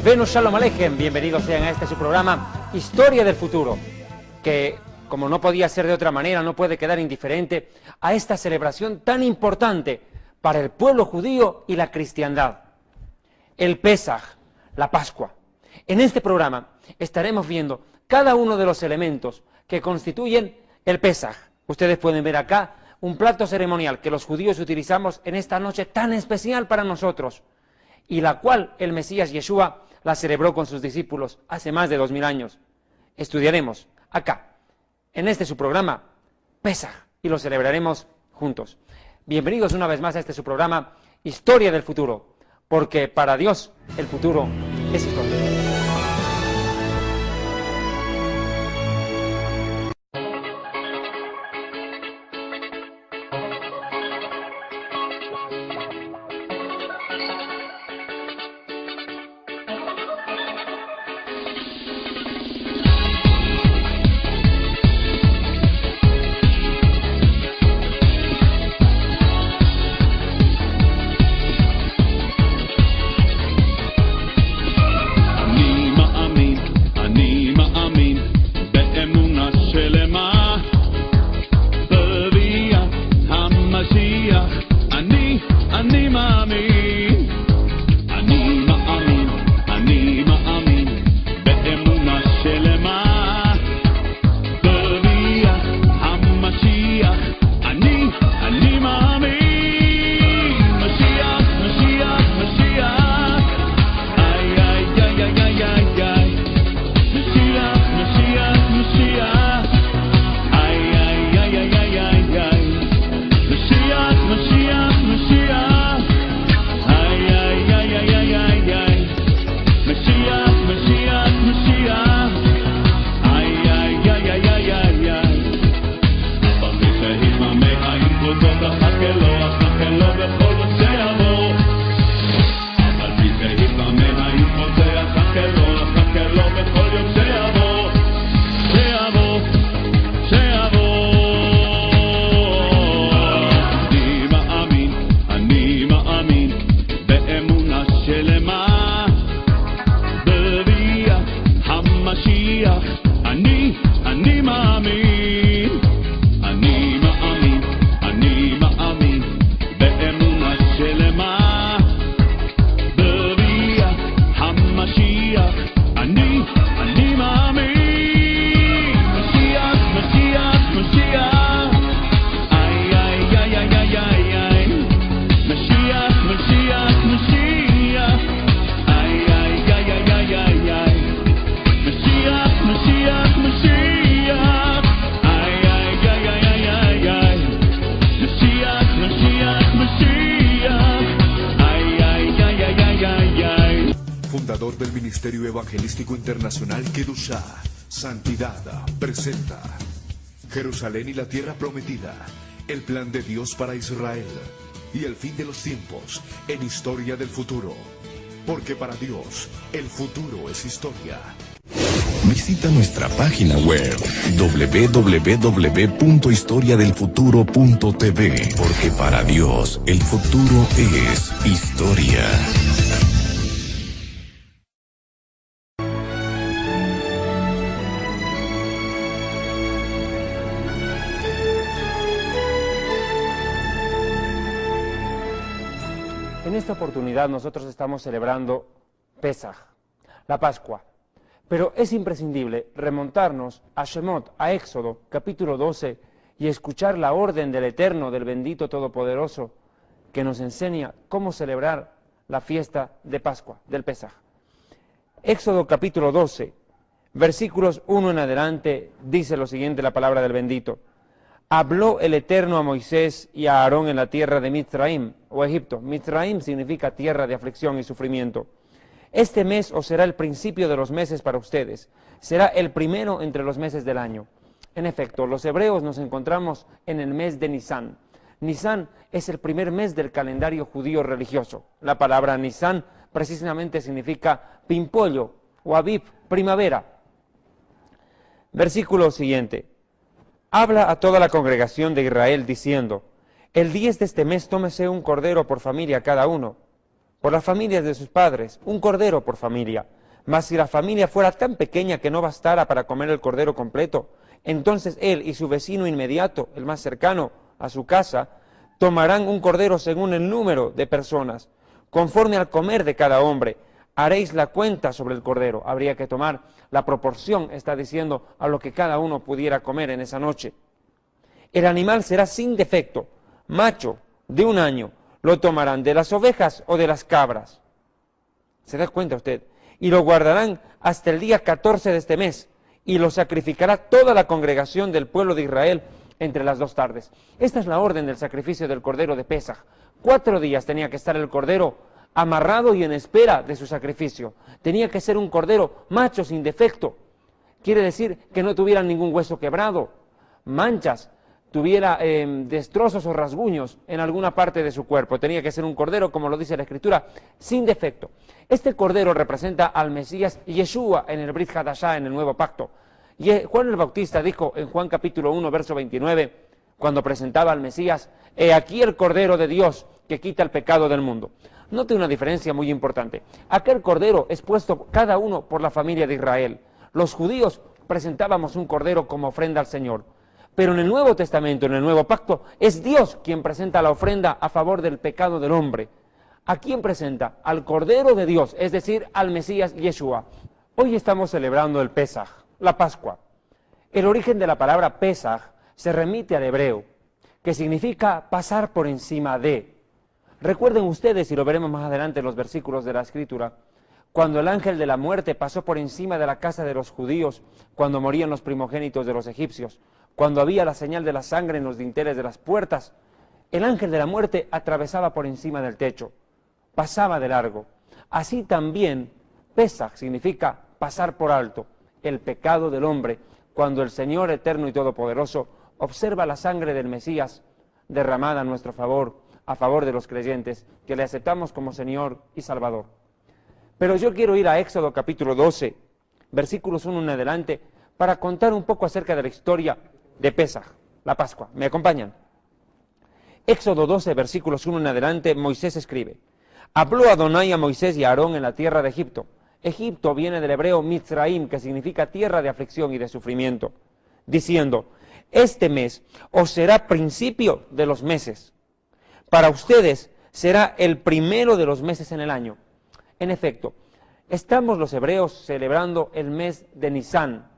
Efenu Shalom Aleichem, bienvenidos sean a este su programa Historia del Futuro, que como no podía ser de otra manera, no puede quedar indiferente a esta celebración tan importante para el pueblo judío y la cristiandad, el Pesaj, la Pascua. En este programa estaremos viendo cada uno de los elementos que constituyen el Pesaj. Ustedes pueden ver acá un plato ceremonial que los judíos utilizamos en esta noche tan especial para nosotros, y la cual el Mesías Yeshua la celebró con sus discípulos hace más de 2000 años. Estudiaremos acá, en este su programa, Pesaj, y lo celebraremos juntos. Bienvenidos una vez más a este su programa, Historia del Futuro, porque para Dios el futuro es historia. Del Ministerio Evangelístico Internacional Kedushá, Santidad, presenta Jerusalén y la Tierra Prometida, el plan de Dios para Israel y el fin de los tiempos en Historia del Futuro, porque para Dios el futuro es historia. Visita nuestra página web www.historiadelfuturo.tv, porque para Dios el futuro es historia. En esta oportunidad nosotros estamos celebrando Pesaj, la Pascua, pero es imprescindible remontarnos a Shemot, a Éxodo, capítulo 12, y escuchar la orden del Eterno, del bendito Todopoderoso, que nos enseña cómo celebrar la fiesta de Pascua, del Pesaj. Éxodo capítulo 12, versículos 1 en adelante, dice lo siguiente la palabra del bendito. Habló el Eterno a Moisés y a Aarón en la tierra de Mitzraim, o Egipto. Mitzraim significa tierra de aflicción y sufrimiento. Este mes os será el principio de los meses para ustedes. Será el primero entre los meses del año. En efecto, los hebreos nos encontramos en el mes de Nisán. Nisán es el primer mes del calendario judío religioso. La palabra Nisán precisamente significa pimpollo o Aviv, primavera. Versículo siguiente. Habla a toda la congregación de Israel diciendo, el 10 de este mes tómese un cordero por familia cada uno. por las familias de sus padres, un cordero por familia. Mas si la familia fuera tan pequeña que no bastara para comer el cordero completo, entonces él y su vecino inmediato, el más cercano a su casa, tomarán un cordero según el número de personas, conforme al comer de cada hombre. Haréis la cuenta sobre el cordero. Habría que tomar la proporción, está diciendo, a lo que cada uno pudiera comer en esa noche. El animal será sin defecto, macho, de 1 año. Lo tomarán de las ovejas o de las cabras. ¿Se da cuenta usted? Y lo guardarán hasta el día 14 de este mes, y lo sacrificará toda la congregación del pueblo de Israel entre las 2 tardes. Esta es la orden del sacrificio del cordero de Pesaj. 4 días tenía que estar el cordero amarrado y en espera de su sacrificio. Tenía que ser un cordero macho sin defecto. Quiere decir que no tuviera ningún hueso quebrado, manchas, tuviera destrozos o rasguños en alguna parte de su cuerpo. Tenía que ser un cordero, como lo dice la Escritura, sin defecto. Este cordero representa al Mesías Yeshua en el Brit Hadashah, en el Nuevo Pacto. Y Juan el Bautista dijo en Juan capítulo 1, verso 29, cuando presentaba al Mesías: he aquí el Cordero de Dios que quita el pecado del mundo. Note una diferencia muy importante. Aquel cordero es puesto cada uno por la familia de Israel. Los judíos presentábamos un cordero como ofrenda al Señor. Pero en el Nuevo Testamento, en el Nuevo Pacto, es Dios quien presenta la ofrenda a favor del pecado del hombre. ¿A quién presenta? Al Cordero de Dios, es decir, al Mesías Yeshua. Hoy estamos celebrando el Pesaj, la Pascua. El origen de la palabra Pesaj se remite al hebreo, que significa pasar por encima de. Recuerden ustedes, y lo veremos más adelante en los versículos de la Escritura, cuando el ángel de la muerte pasó por encima de la casa de los judíos, cuando morían los primogénitos de los egipcios, cuando había la señal de la sangre en los dinteles de las puertas, el ángel de la muerte atravesaba por encima del techo, pasaba de largo. Así también, Pesaj significa pasar por alto el pecado del hombre, cuando el Señor eterno y todopoderoso observa la sangre del Mesías derramada a nuestro favor, a favor de los creyentes, que le aceptamos como Señor y Salvador. Pero yo quiero ir a Éxodo capítulo 12, versículos 1 en adelante, para contar un poco acerca de la historia de Pesaj, la Pascua. ¿Me acompañan? Éxodo 12, versículos 1 en adelante, Moisés escribe: habló Adonai a Moisés y a Aarón en la tierra de Egipto. Egipto viene del hebreo Mitzraim, que significa tierra de aflicción y de sufrimiento, diciendo: este mes os será principio de los meses. Para ustedes será el primero de los meses en el año. En efecto, estamos los hebreos celebrando el mes de Nisán.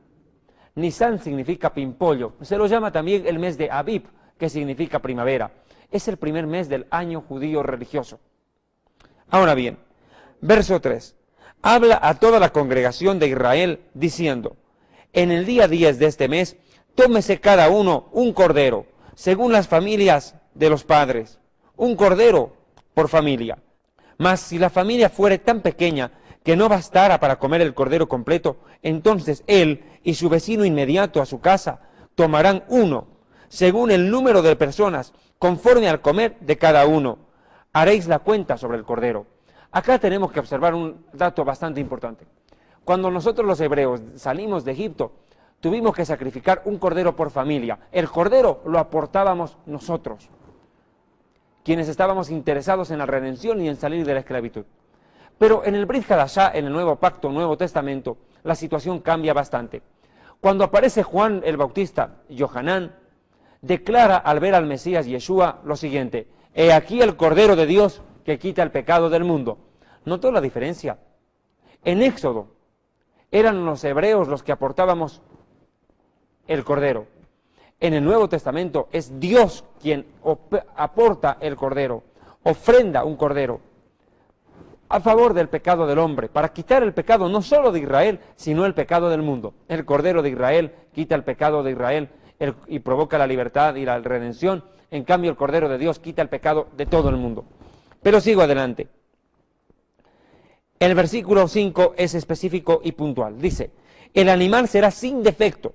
Nisán significa pimpollo. Se lo llama también el mes de Abib, que significa primavera. Es el primer mes del año judío religioso. Ahora bien, verso 3. Habla a toda la congregación de Israel diciendo: en el día 10 de este mes, tómese cada uno un cordero, según las familias de los padres. Un cordero por familia. Mas si la familia fuere tan pequeña que no bastara para comer el cordero completo, entonces él y su vecino inmediato a su casa tomarán uno, según el número de personas, conforme al comer de cada uno. Haréis la cuenta sobre el cordero. Acá tenemos que observar un dato bastante importante. Cuando nosotros los hebreos salimos de Egipto, tuvimos que sacrificar un cordero por familia. El cordero lo aportábamos nosotros, quienes estábamos interesados en la redención y en salir de la esclavitud. Pero en el Brit Hadashah, en el Nuevo Pacto, Nuevo Testamento, la situación cambia bastante. Cuando aparece Juan el Bautista, Yohanan, declara al ver al Mesías Yeshua lo siguiente: he aquí el Cordero de Dios que quita el pecado del mundo. ¿Notó la diferencia? En Éxodo eran los hebreos los que aportábamos el Cordero. En el Nuevo Testamento es Dios quien aporta el Cordero, ofrenda un Cordero a favor del pecado del hombre, para quitar el pecado no solo de Israel, sino el pecado del mundo. El Cordero de Israel quita el pecado de Israel y provoca la libertad y la redención. En cambio, el Cordero de Dios quita el pecado de todo el mundo. Pero sigo adelante. El versículo 5 es específico y puntual. Dice: el animal será sin defecto,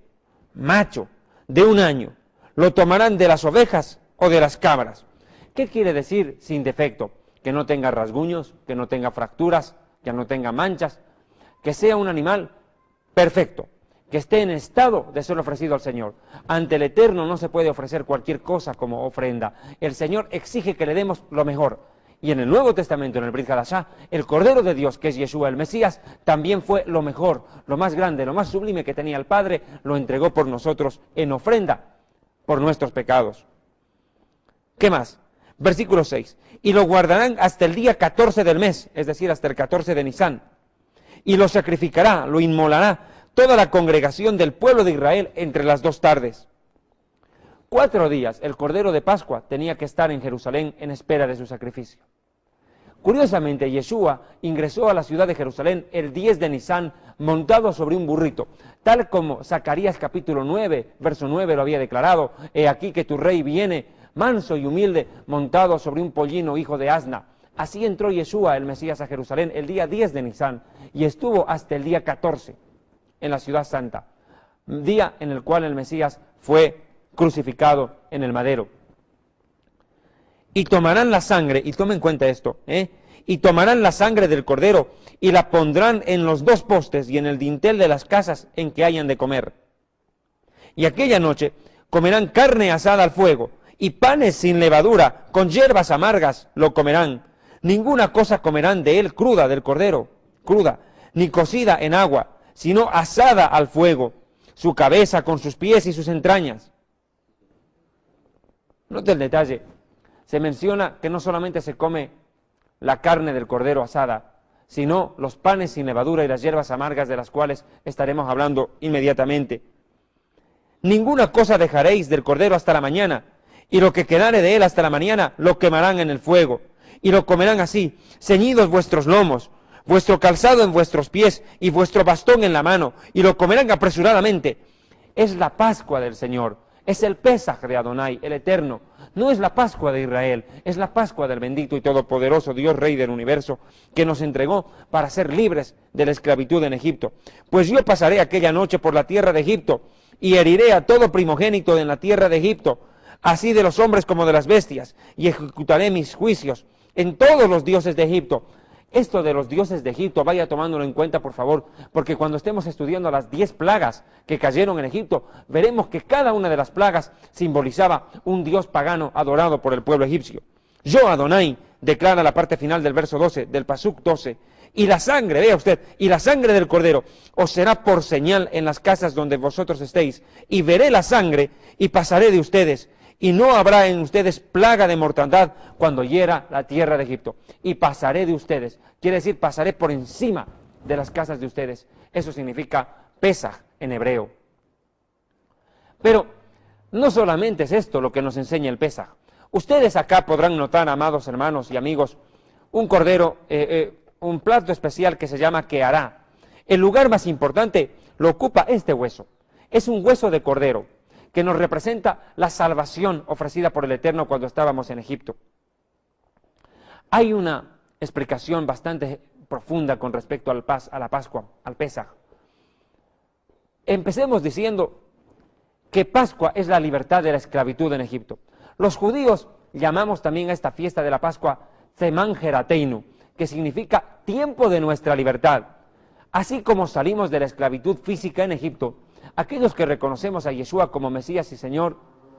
macho, de 1 año. Lo tomarán de las ovejas o de las cabras. ¿Qué quiere decir sin defecto? Que no tenga rasguños, que no tenga fracturas, que no tenga manchas, que sea un animal perfecto, que esté en estado de ser ofrecido al Señor. Ante el Eterno no se puede ofrecer cualquier cosa como ofrenda. El Señor exige que le demos lo mejor. Y en el Nuevo Testamento, en el Brit Hadashah, el Cordero de Dios, que es Yeshua el Mesías, también fue lo mejor, lo más grande, lo más sublime que tenía el Padre, lo entregó por nosotros en ofrenda por nuestros pecados. ¿Qué más? Versículo 6. Y lo guardarán hasta el día 14 del mes, es decir, hasta el 14 de Nisán. Y lo sacrificará, lo inmolará toda la congregación del pueblo de Israel entre las 2 tardes. 4 días el Cordero de Pascua tenía que estar en Jerusalén en espera de su sacrificio. Curiosamente, Yeshua ingresó a la ciudad de Jerusalén el 10 de Nisán montado sobre un burrito, tal como Zacarías capítulo 9, verso 9 lo había declarado: he aquí que tu rey viene, manso y humilde, montado sobre un pollino hijo de asna. Así entró Yeshua, el Mesías, a Jerusalén el día 10 de Nisán y estuvo hasta el día 14 en la ciudad santa, día en el cual el Mesías fue crucificado en el madero. Y tomarán la sangre, y tomen en cuenta esto, y tomarán la sangre del cordero y la pondrán en los 2 postes y en el dintel de las casas en que hayan de comer. Y aquella noche comerán carne asada al fuego y panes sin levadura, con hierbas amargas lo comerán. Ninguna cosa comerán de él cruda, del cordero, cruda, ni cocida en agua, sino asada al fuego, su cabeza con sus pies y sus entrañas. Note el detalle, se menciona que no solamente se come la carne del cordero asada, sino los panes sin levadura y las hierbas amargas, de las cuales estaremos hablando inmediatamente. Ninguna cosa dejaréis del cordero hasta la mañana, y lo que quedare de él hasta la mañana lo quemarán en el fuego, y lo comerán así, ceñidos vuestros lomos, vuestro calzado en vuestros pies y vuestro bastón en la mano, y lo comerán apresuradamente. Es la Pascua del Señor. Es el Pesaj de Adonai, el Eterno. No es la Pascua de Israel, es la Pascua del bendito y todopoderoso Dios Rey del universo, que nos entregó para ser libres de la esclavitud en Egipto. Pues yo pasaré aquella noche por la tierra de Egipto, y heriré a todo primogénito en la tierra de Egipto, así de los hombres como de las bestias, y ejecutaré mis juicios en todos los dioses de Egipto. Esto de los dioses de Egipto, vaya tomándolo en cuenta, por favor, porque cuando estemos estudiando las 10 plagas que cayeron en Egipto, veremos que cada una de las plagas simbolizaba un dios pagano adorado por el pueblo egipcio. Yo, Adonai, declara la parte final del verso 12, del Pasuk 12, y la sangre, vea usted, y la sangre del cordero os será por señal en las casas donde vosotros estéis, y veré la sangre y pasaré de ustedes, y no habrá en ustedes plaga de mortandad cuando hiera la tierra de Egipto. Y pasaré de ustedes, quiere decir pasaré por encima de las casas de ustedes. Eso significa Pesaj en hebreo. Pero no solamente es esto lo que nos enseña el Pesaj. Ustedes acá podrán notar, amados hermanos y amigos, un cordero, un plato especial que se llama Kehará. El lugar más importante lo ocupa este hueso. Es un hueso de cordero que nos representa la salvación ofrecida por el Eterno cuando estábamos en Egipto. Hay una explicación bastante profunda con respecto a la Pascua, al Pesaj. Empecemos diciendo que Pascua es la libertad de la esclavitud en Egipto. Los judíos llamamos también a esta fiesta de la Pascua Zeman Jerateinu, que significa tiempo de nuestra libertad. Así como salimos de la esclavitud física en Egipto, aquellos que reconocemos a Yeshua como Mesías y Señor,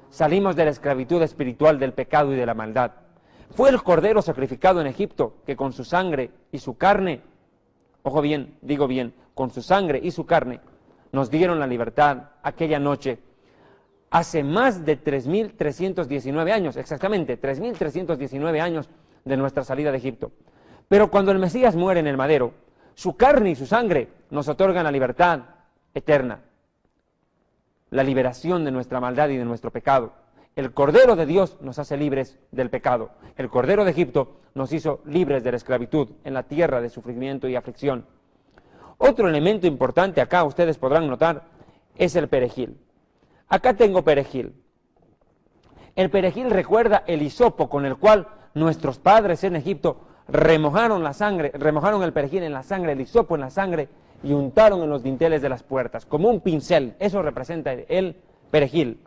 salimos de la esclavitud espiritual del pecado y de la maldad. Fue el cordero sacrificado en Egipto que con su sangre y su carne, ojo bien, digo bien, con su sangre y su carne, nos dieron la libertad aquella noche, hace más de 3.319 años, exactamente, 3.319 años de nuestra salida de Egipto. Pero cuando el Mesías muere en el madero, su carne y su sangre nos otorgan la libertad eterna, la liberación de nuestra maldad y de nuestro pecado. El Cordero de Dios nos hace libres del pecado. El Cordero de Egipto nos hizo libres de la esclavitud en la tierra de sufrimiento y aflicción. Otro elemento importante acá, ustedes podrán notar, es el perejil. Acá tengo perejil. El perejil recuerda el hisopo con el cual nuestros padres en Egipto remojaron la sangre, remojaron el perejil en la sangre, el hisopo en la sangre, y untaron en los dinteles de las puertas, como un pincel. Eso representa el perejil.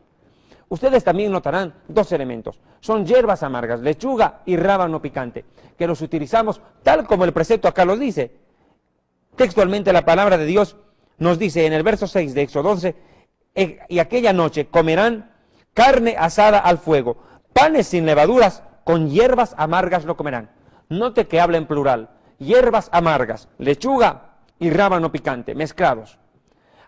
Ustedes también notarán dos elementos. Son hierbas amargas, lechuga y rábano picante, que los utilizamos tal como el precepto acá los dice. Textualmente la palabra de Dios nos dice en el verso 6 de Éxodo 11, y aquella noche comerán carne asada al fuego, panes sin levaduras, con hierbas amargas lo comerán. Note que habla en plural. Hierbas amargas, lechuga y rábano picante, mezclados.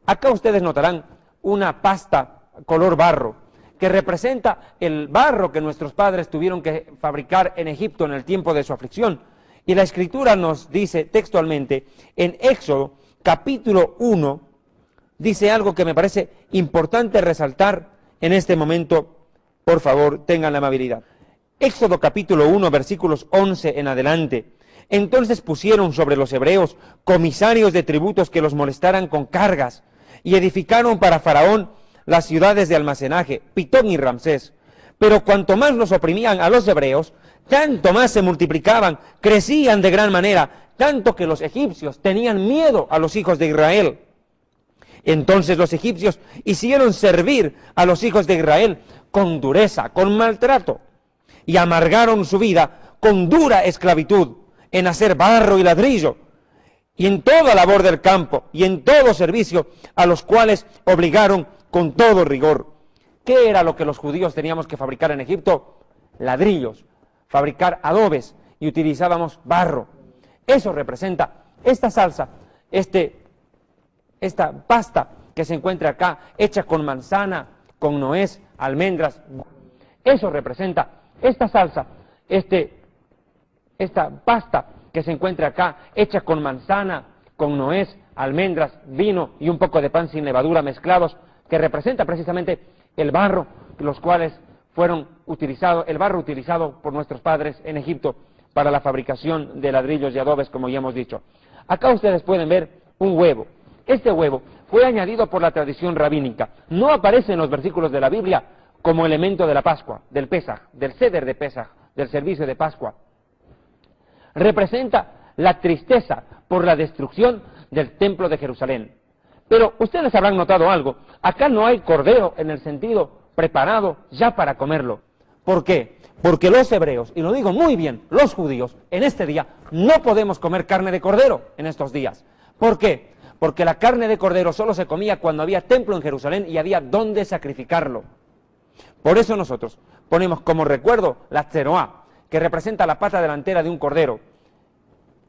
Acá ustedes notarán una pasta color barro, que representa el barro que nuestros padres tuvieron que fabricar en Egipto en el tiempo de su aflicción. Y la Escritura nos dice textualmente, en Éxodo capítulo 1, dice algo que me parece importante resaltar en este momento. Por favor, tengan la amabilidad. Éxodo capítulo 1, versículos 11 en adelante. Entonces pusieron sobre los hebreos comisarios de tributos que los molestaran con cargas, y edificaron para Faraón las ciudades de almacenaje, Pitón y Ramsés. Pero cuanto más los oprimían a los hebreos, tanto más se multiplicaban, crecían de gran manera, tanto que los egipcios tenían miedo a los hijos de Israel. Entonces los egipcios hicieron servir a los hijos de Israel con dureza, con maltrato, y amargaron su vida con dura esclavitud en hacer barro y ladrillo, y en toda labor del campo, y en todo servicio, a los cuales obligaron con todo rigor. ¿Qué era lo que los judíos teníamos que fabricar en Egipto? Ladrillos, fabricar adobes, y utilizábamos barro. Eso representa esta salsa, esta pasta que se encuentra acá, hecha con manzana, con nuez, almendras. Eso representa esta salsa, esta pasta que se encuentra acá, hecha con manzana, con nuez, almendras, vino y un poco de pan sin levadura mezclados, que representa precisamente el barro, los cuales fueron utilizados, el barro utilizado por nuestros padres en Egipto para la fabricación de ladrillos y adobes, como ya hemos dicho. Acá ustedes pueden ver un huevo. Este huevo fue añadido por la tradición rabínica. No aparece en los versículos de la Biblia como elemento de la Pascua, del Pesaj, del Seder de Pesaj, del servicio de Pascua. Representa la tristeza por la destrucción del templo de Jerusalén. Pero ustedes habrán notado algo. Acá no hay cordero en el sentido preparado ya para comerlo. ¿Por qué? Porque los hebreos, y lo digo muy bien, los judíos, en este día no podemos comer carne de cordero en estos días. ¿Por qué? Porque la carne de cordero solo se comía cuando había templo en Jerusalén y había dónde sacrificarlo. Por eso nosotros ponemos como recuerdo la tzeroá, que representa la pata delantera de un cordero,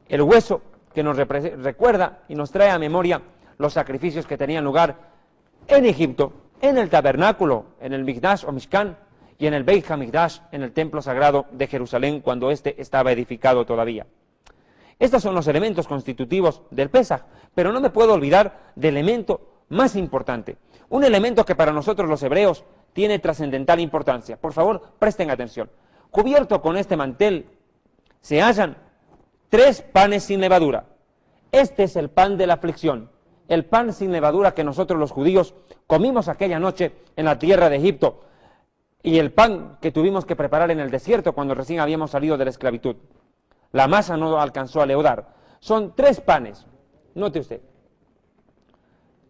el hueso que nos recuerda y nos trae a memoria los sacrificios que tenían lugar en Egipto, en el tabernáculo, en el Mikdash o Mishkan, y en el Beit HaMikdash, en el templo sagrado de Jerusalén, cuando éste estaba edificado todavía. Estos son los elementos constitutivos del Pesaj, pero no me puedo olvidar del elemento más importante, un elemento que para nosotros los hebreos tiene trascendental importancia. Por favor, presten atención. Cubierto con este mantel se hallan 3 panes sin levadura. Este es el pan de la aflicción, el pan sin levadura que nosotros los judíos comimos aquella noche en la tierra de Egipto, y el pan que tuvimos que preparar en el desierto cuando recién habíamos salido de la esclavitud. La masa no alcanzó a leudar. Son 3 panes, note usted,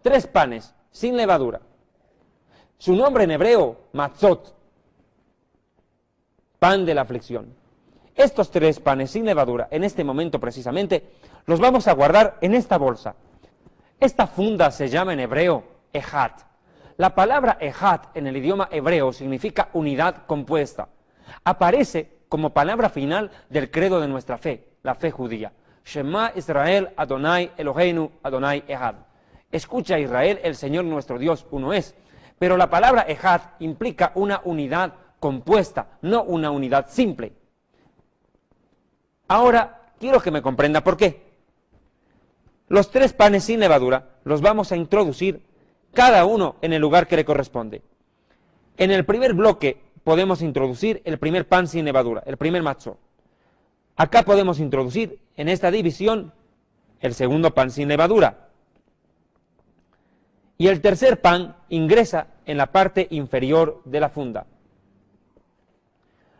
3 panes sin levadura. Su nombre en hebreo, matzot, pan de la aflicción. Estos 3 panes sin levadura, en este momento precisamente, los vamos a guardar en esta bolsa. Esta funda se llama en hebreo ejat. La palabra ejat en el idioma hebreo significa unidad compuesta. Aparece como palabra final del credo de nuestra fe, la fe judía. Shema Israel Adonai Eloheinu Adonai Ejad. Escucha Israel, el Señor nuestro Dios uno es. Pero la palabra ejad implica una unidad compuesta, no una unidad simple. Ahora quiero que me comprenda por qué. Los 3 panes sin levadura los vamos a introducir cada uno en el lugar que le corresponde. En el primer bloque podemos introducir el primer pan sin levadura, el primer matzó. Acá podemos introducir en esta división el segundo pan sin levadura. Y el tercer pan ingresa en la parte inferior de la funda.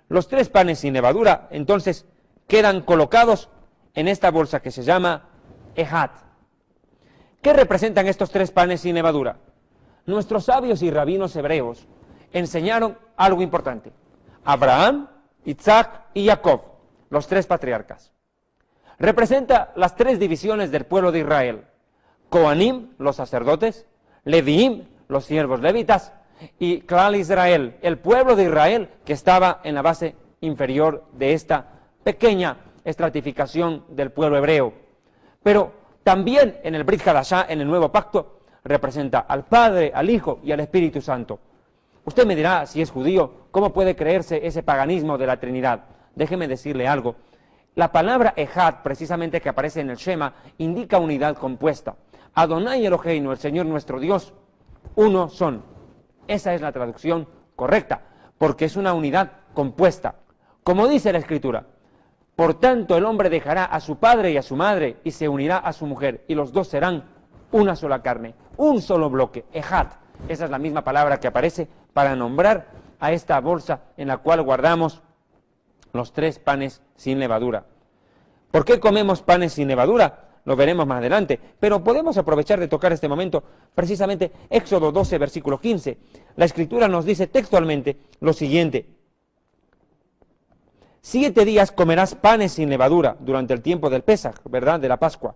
Los 3 panes sin levadura entonces quedan colocados en esta bolsa que se llama ejat. ¿Qué representan estos 3 panes sin levadura? Nuestros sabios y rabinos hebreos enseñaron algo importante. Abraham, Isaac y Jacob, los 3 patriarcas. Representa las 3 divisiones del pueblo de Israel. Coanim, los sacerdotes, Leviim, los siervos levitas, y Klal Israel, el pueblo de Israel que estaba en la base inferior de esta pequeña estratificación del pueblo hebreo. Pero también en el Brit Hadashah, en el Nuevo Pacto, representa al Padre, al Hijo y al Espíritu Santo. Usted me dirá, si es judío, ¿cómo puede creerse ese paganismo de la Trinidad? Déjeme decirle algo. La palabra Ejad, precisamente que aparece en el Shema, indica unidad compuesta. Adonai Eloheinu, el Señor nuestro Dios, uno son. Esa es la traducción correcta, porque es una unidad compuesta. Como dice la Escritura, por tanto el hombre dejará a su padre y a su madre y se unirá a su mujer, y los dos serán una sola carne, un solo bloque, Ejad. Esa es la misma palabra que aparece para nombrar a esta bolsa en la cual guardamos los 3 panes sin levadura. ¿Por qué comemos panes sin levadura? Lo veremos más adelante, pero podemos aprovechar de tocar este momento, precisamente Éxodo 12, versículo 15. La Escritura nos dice textualmente lo siguiente: 7 días comerás panes sin levadura durante el tiempo del Pesaj, ¿verdad?, de la Pascua.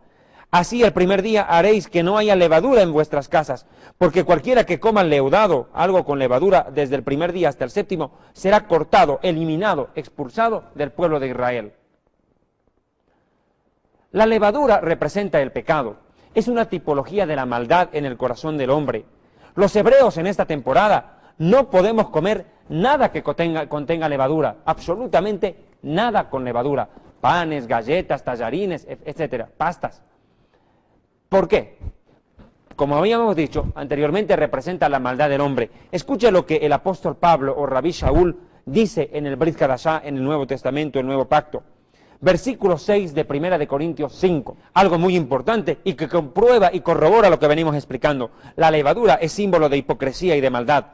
Así el primer día haréis que no haya levadura en vuestras casas, porque cualquiera que coma leudado, algo con levadura, desde el primer día hasta el 7º, será cortado, eliminado, expulsado del pueblo de Israel. La levadura representa el pecado, es una tipología de la maldad en el corazón del hombre. Los hebreos en esta temporada no podemos comer nada que contenga levadura, absolutamente nada con levadura, panes, galletas, tallarines, etcétera, pastas. ¿Por qué? Como habíamos dicho anteriormente, representa la maldad del hombre. Escuche lo que el apóstol Pablo o Rabí Shaul dice en el Brit Hadashah, en el Nuevo Testamento, el Nuevo Pacto. Versículo 6 de 1 de Corintios 5, algo muy importante y que comprueba y corrobora lo que venimos explicando. La levadura es símbolo de hipocresía y de maldad.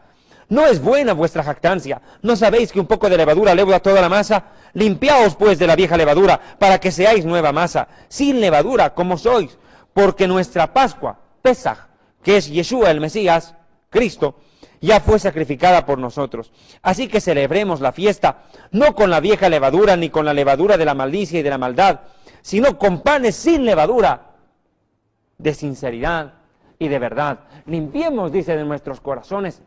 No es buena vuestra jactancia. ¿No sabéis que un poco de levadura leuda toda la masa? Limpiaos pues de la vieja levadura, para que seáis nueva masa, sin levadura como sois, porque nuestra Pascua, Pesaj, que es Yeshua el Mesías, Cristo, ya fue sacrificada por nosotros. Así que celebremos la fiesta, no con la vieja levadura, ni con la levadura de la maldicia y de la maldad, sino con panes sin levadura, de sinceridad y de verdad. Limpiemos, dice, de nuestros corazones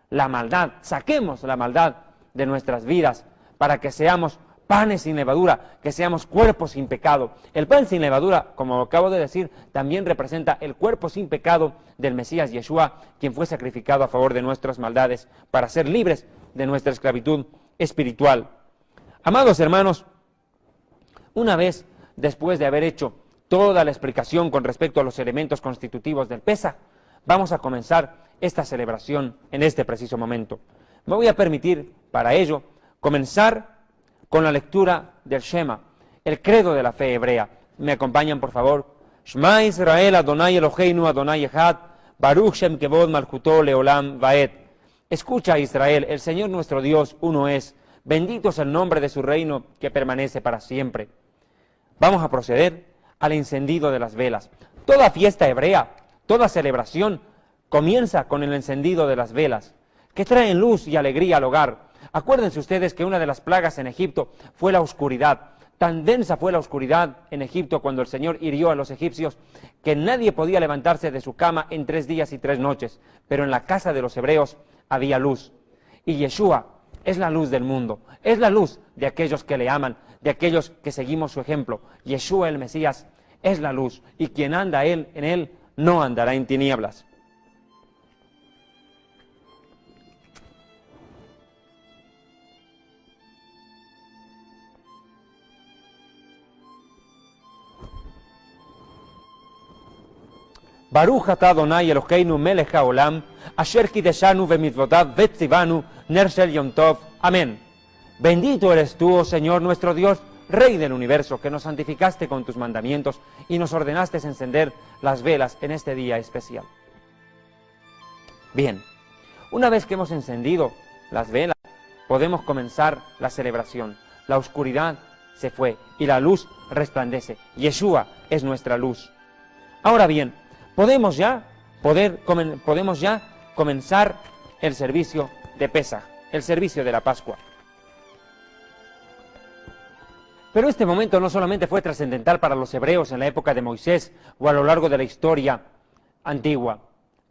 la maldad, saquemos la maldad de nuestras vidas, para que seamos panes sin levadura, que seamos cuerpos sin pecado. El pan sin levadura, como acabo de decir, también representa el cuerpo sin pecado del Mesías Yeshua, quien fue sacrificado a favor de nuestras maldades, para ser libres de nuestra esclavitud espiritual. Amados hermanos, una vez después de haber hecho toda la explicación con respecto a los elementos constitutivos del Pesaj, vamos a comenzar esta celebración en este preciso momento. Me voy a permitir, para ello, comenzar con la lectura del Shema, el credo de la fe hebrea. ¿Me acompañan, por favor? Shema Israel, Adonai Eloheinu, Adonai Echad, Baruch Shem Kevod Malchuto Leolam Vaed. Escucha, Israel, el Señor nuestro Dios uno es. Bendito es el nombre de su reino que permanece para siempre. Vamos a proceder al encendido de las velas. Toda fiesta hebrea, toda celebración, comienza con el encendido de las velas, que traen luz y alegría al hogar. Acuérdense ustedes que una de las plagas en Egipto fue la oscuridad. Tan densa fue la oscuridad en Egipto cuando el Señor hirió a los egipcios, que nadie podía levantarse de su cama en 3 días y 3 noches. Pero en la casa de los hebreos había luz. Y Yeshua es la luz del mundo, es la luz de aquellos que le aman, de aquellos que seguimos su ejemplo. Yeshua el Mesías es la luz, y quien anda en él no andará en tinieblas. Baruch atah Adonai Eloheinu melech haolam, asher kideshanu bemitzvotav vetzivanu ner shel Yom Tov. Amén. Bendito eres tú, oh Señor nuestro Dios, Rey del universo, que nos santificaste con tus mandamientos y nos ordenaste encender las velas en este día especial. Bien, una vez que hemos encendido las velas, podemos comenzar la celebración. La oscuridad se fue y la luz resplandece. Yeshua es nuestra luz. Ahora bien, podemos ya comenzar el servicio de Pesaj, el servicio de la Pascua. Pero este momento no solamente fue trascendental para los hebreos en la época de Moisés o a lo largo de la historia antigua,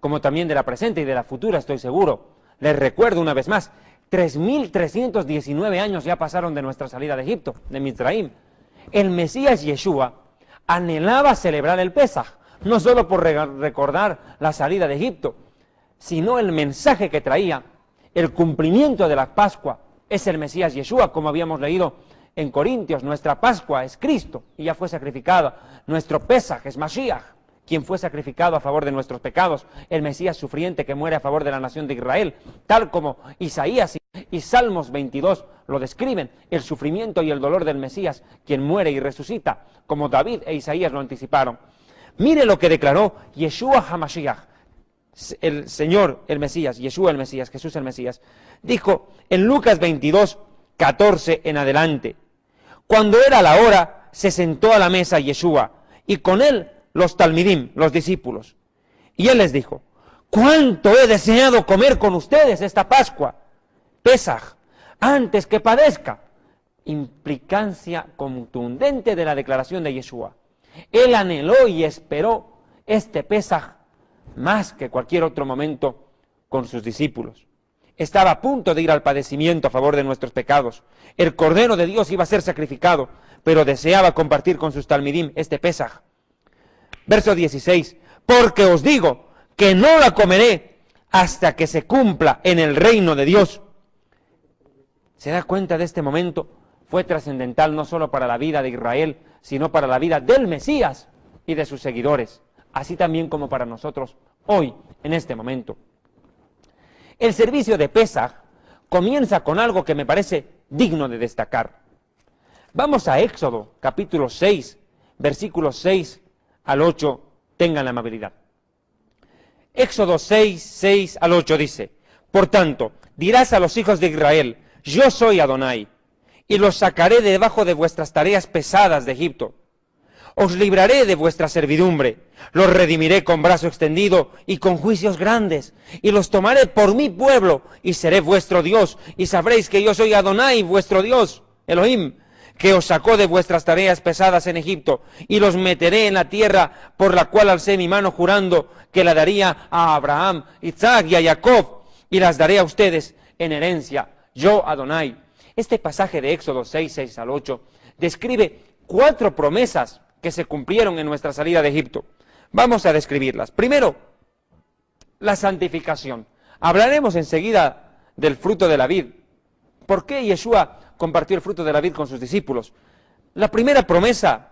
como también de la presente y de la futura, estoy seguro. Les recuerdo una vez más, 3.319 años ya pasaron de nuestra salida de Egipto, de Mitzraim. El Mesías Yeshua anhelaba celebrar el Pesaj, no solo por recordar la salida de Egipto, sino el mensaje que traía, el cumplimiento de la Pascua, es el Mesías Yeshua, como habíamos leído en Corintios. Nuestra Pascua es Cristo y ya fue sacrificada. Nuestro Pesaj es Mashiach, quien fue sacrificado a favor de nuestros pecados, el Mesías sufriente que muere a favor de la nación de Israel, tal como Isaías y Salmos 22 lo describen, el sufrimiento y el dolor del Mesías, quien muere y resucita, como David e Isaías lo anticiparon. Mire lo que declaró Yeshua HaMashiach, el Señor, el Mesías, Yeshua el Mesías, Jesús el Mesías. Dijo en Lucas 22, 14 en adelante: cuando era la hora, se sentó a la mesa Yeshua, y con él los talmidim, los discípulos. Y él les dijo: cuánto he deseado comer con ustedes esta Pascua, Pesaj, antes que padezca. Implicancia contundente de la declaración de Yeshua. Él anheló y esperó este Pesaj más que cualquier otro momento con sus discípulos. Estaba a punto de ir al padecimiento a favor de nuestros pecados. El Cordero de Dios iba a ser sacrificado, pero deseaba compartir con sus talmidim este Pesaj. Verso 16: porque os digo que no la comeré hasta que se cumpla en el reino de Dios. ¿Se da cuenta de este momento? Fue trascendental no solo para la vida de Israel, sino para la vida del Mesías y de sus seguidores, así también como para nosotros hoy, en este momento. El servicio de Pesaj comienza con algo que me parece digno de destacar. Vamos a Éxodo, capítulo 6, versículos 6 al 8, tengan la amabilidad. Éxodo 6, 6 al 8 dice: por tanto, dirás a los hijos de Israel: yo soy Adonai, y los sacaré de debajo de vuestras tareas pesadas de Egipto. Os libraré de vuestra servidumbre, los redimiré con brazo extendido y con juicios grandes, y los tomaré por mi pueblo, y seré vuestro Dios, y sabréis que yo soy Adonai, vuestro Dios, Elohim, que os sacó de vuestras tareas pesadas en Egipto, y los meteré en la tierra por la cual alcé mi mano jurando que la daría a Abraham, Isaac y a Jacob, y las daré a ustedes en herencia, yo Adonai. Este pasaje de Éxodo 6, 6 al 8 describe 4 promesas que se cumplieron en nuestra salida de Egipto. Vamos a describirlas. Primero, la santificación. Hablaremos enseguida del fruto de la vid. ¿Por qué Yeshua compartió el fruto de la vid con sus discípulos? La primera promesa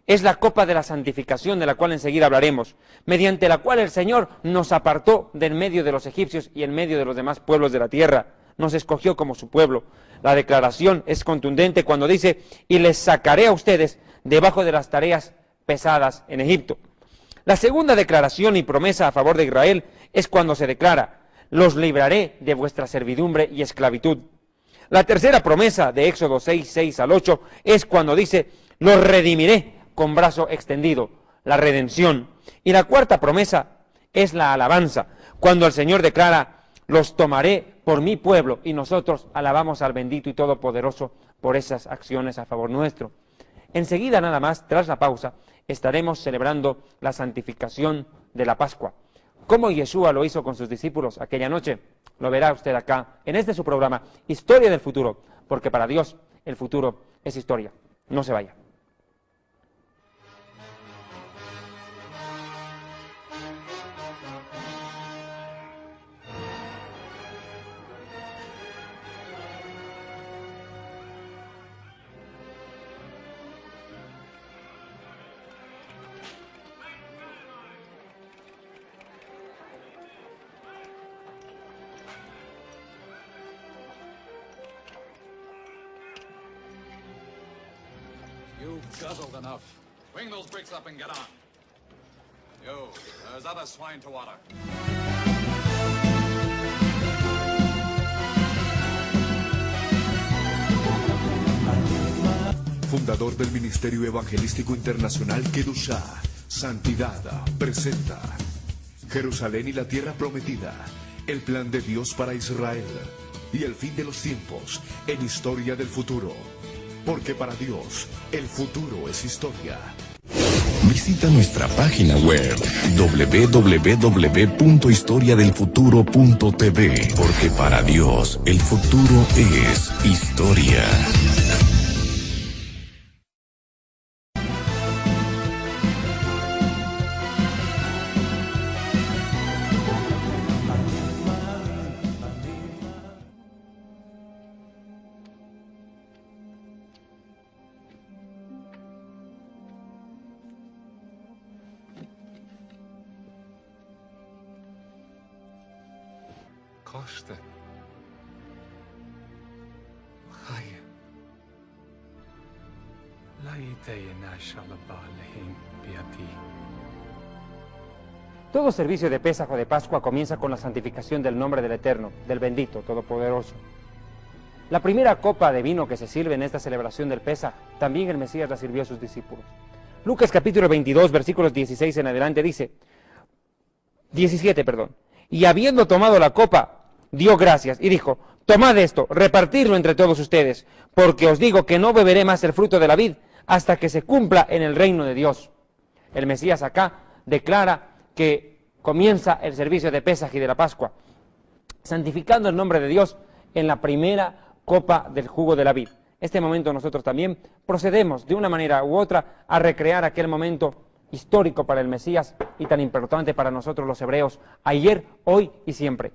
es la copa de la santificación, de la cual enseguida hablaremos, mediante la cual el Señor nos apartó del medio de los egipcios y en medio de los demás pueblos de la tierra. Nos escogió como su pueblo. La declaración es contundente cuando dice: y les sacaré a ustedes debajo de las tareas pesadas en Egipto. La segunda declaración y promesa a favor de Israel es cuando se declara: los libraré de vuestra servidumbre y esclavitud. La tercera promesa de Éxodo 6, 6 al 8 es cuando dice: los redimiré con brazo extendido, la redención. Y la cuarta promesa es la alabanza, cuando el Señor declara: los tomaré por mi pueblo, y nosotros alabamos al bendito y todopoderoso por esas acciones a favor nuestro. Enseguida, nada más, tras la pausa, estaremos celebrando la santificación de la Pascua. ¿Cómo Yeshua lo hizo con sus discípulos aquella noche? Lo verá usted acá, en este su programa, Historia del Futuro, porque para Dios el futuro es historia. No se vaya. You've guzzled enough. Bring those bricks up and get on. Yo, there's other swine to water. Fundador del Ministerio Evangelístico Internacional Kedushá, Santidad, presenta Jerusalén y la Tierra Prometida, el plan de Dios para Israel y el fin de los tiempos en Historia del Futuro. Porque para Dios, el futuro es historia. Visita nuestra página web www.historiadelfuturo.tv, porque para Dios el futuro es historia. Koste. Chaya. Laiteyena Shalabalehin Beati. Todo servicio de Pesaj o de Pascua comienza con la santificación del nombre del Eterno, del bendito, todopoderoso. La primera copa de vino que se sirve en esta celebración del Pesaj, también el Mesías la sirvió a sus discípulos. Lucas capítulo 22, versículos 16 en adelante dice, 17, y habiendo tomado la copa, dio gracias y dijo, tomad esto, repartirlo entre todos ustedes, porque os digo que no beberé más el fruto de la vid hasta que se cumpla en el reino de Dios. El Mesías acá declara que comienza el servicio de Pesaj y de la Pascua, santificando el nombre de Dios en la primera copa del jugo de la vid. Este momento nosotros también procedemos de una manera u otra a recrear aquel momento histórico para el Mesías y tan importante para nosotros los hebreos, ayer, hoy y siempre.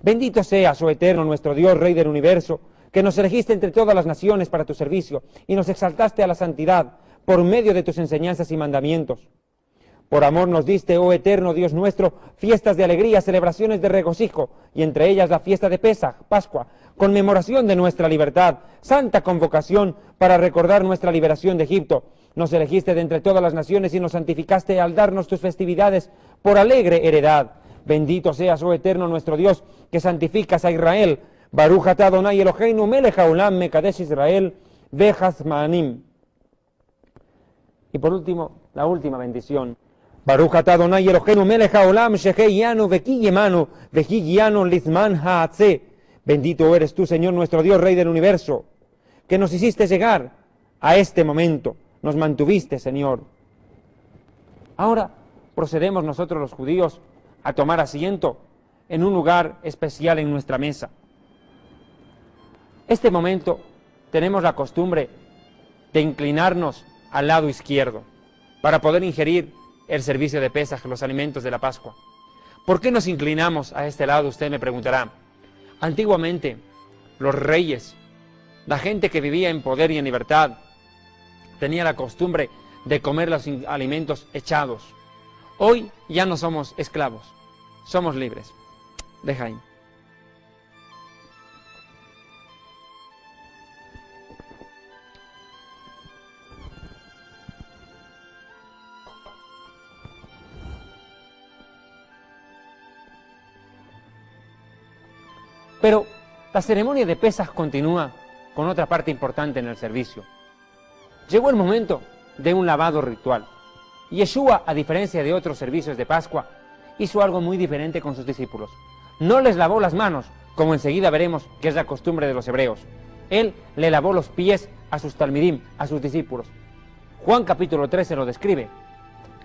Bendito seas, oh Eterno, nuestro Dios, Rey del universo, que nos elegiste entre todas las naciones para tu servicio y nos exaltaste a la santidad por medio de tus enseñanzas y mandamientos. Por amor nos diste, oh Eterno Dios nuestro, fiestas de alegría, celebraciones de regocijo, y entre ellas la fiesta de Pesaj, Pascua, conmemoración de nuestra libertad, santa convocación para recordar nuestra liberación de Egipto. Nos elegiste de entre todas las naciones y nos santificaste al darnos tus festividades por alegre heredad. Bendito seas, oh Eterno nuestro Dios, que santificas a Israel. Baruch atah Adonai Eloheinu melech haolam mekadesh Israel vechazmanim. Y por último, la última bendición. Baruch atah Adonai Eloheinu melech haolam sheheyanu vekiyemanu vekiyanu lizman haatze. Bendito eres tú, Señor nuestro Dios, Rey del universo, que nos hiciste llegar a este momento. Nos mantuviste, Señor. Ahora procedemos nosotros los judíos a tomar asiento en un lugar especial en nuestra mesa. Este momento tenemos la costumbre de inclinarnos al lado izquierdo para poder ingerir el servicio de Pesaj, los alimentos de la Pascua. ¿Por qué nos inclinamos a este lado? Usted me preguntará. Antiguamente, los reyes, la gente que vivía en poder y en libertad, tenía la costumbre de comer los alimentos echados. Hoy ya no somos esclavos, somos libres. Deja ahí. Pero la ceremonia de Pesaj continúa con otra parte importante en el servicio. Llegó el momento de un lavado ritual. Yeshua, a diferencia de otros servicios de Pascua, hizo algo muy diferente con sus discípulos. No les lavó las manos, como enseguida veremos que es la costumbre de los hebreos. Él le lavó los pies a sus talmidim, a sus discípulos. Juan capítulo 13 lo describe,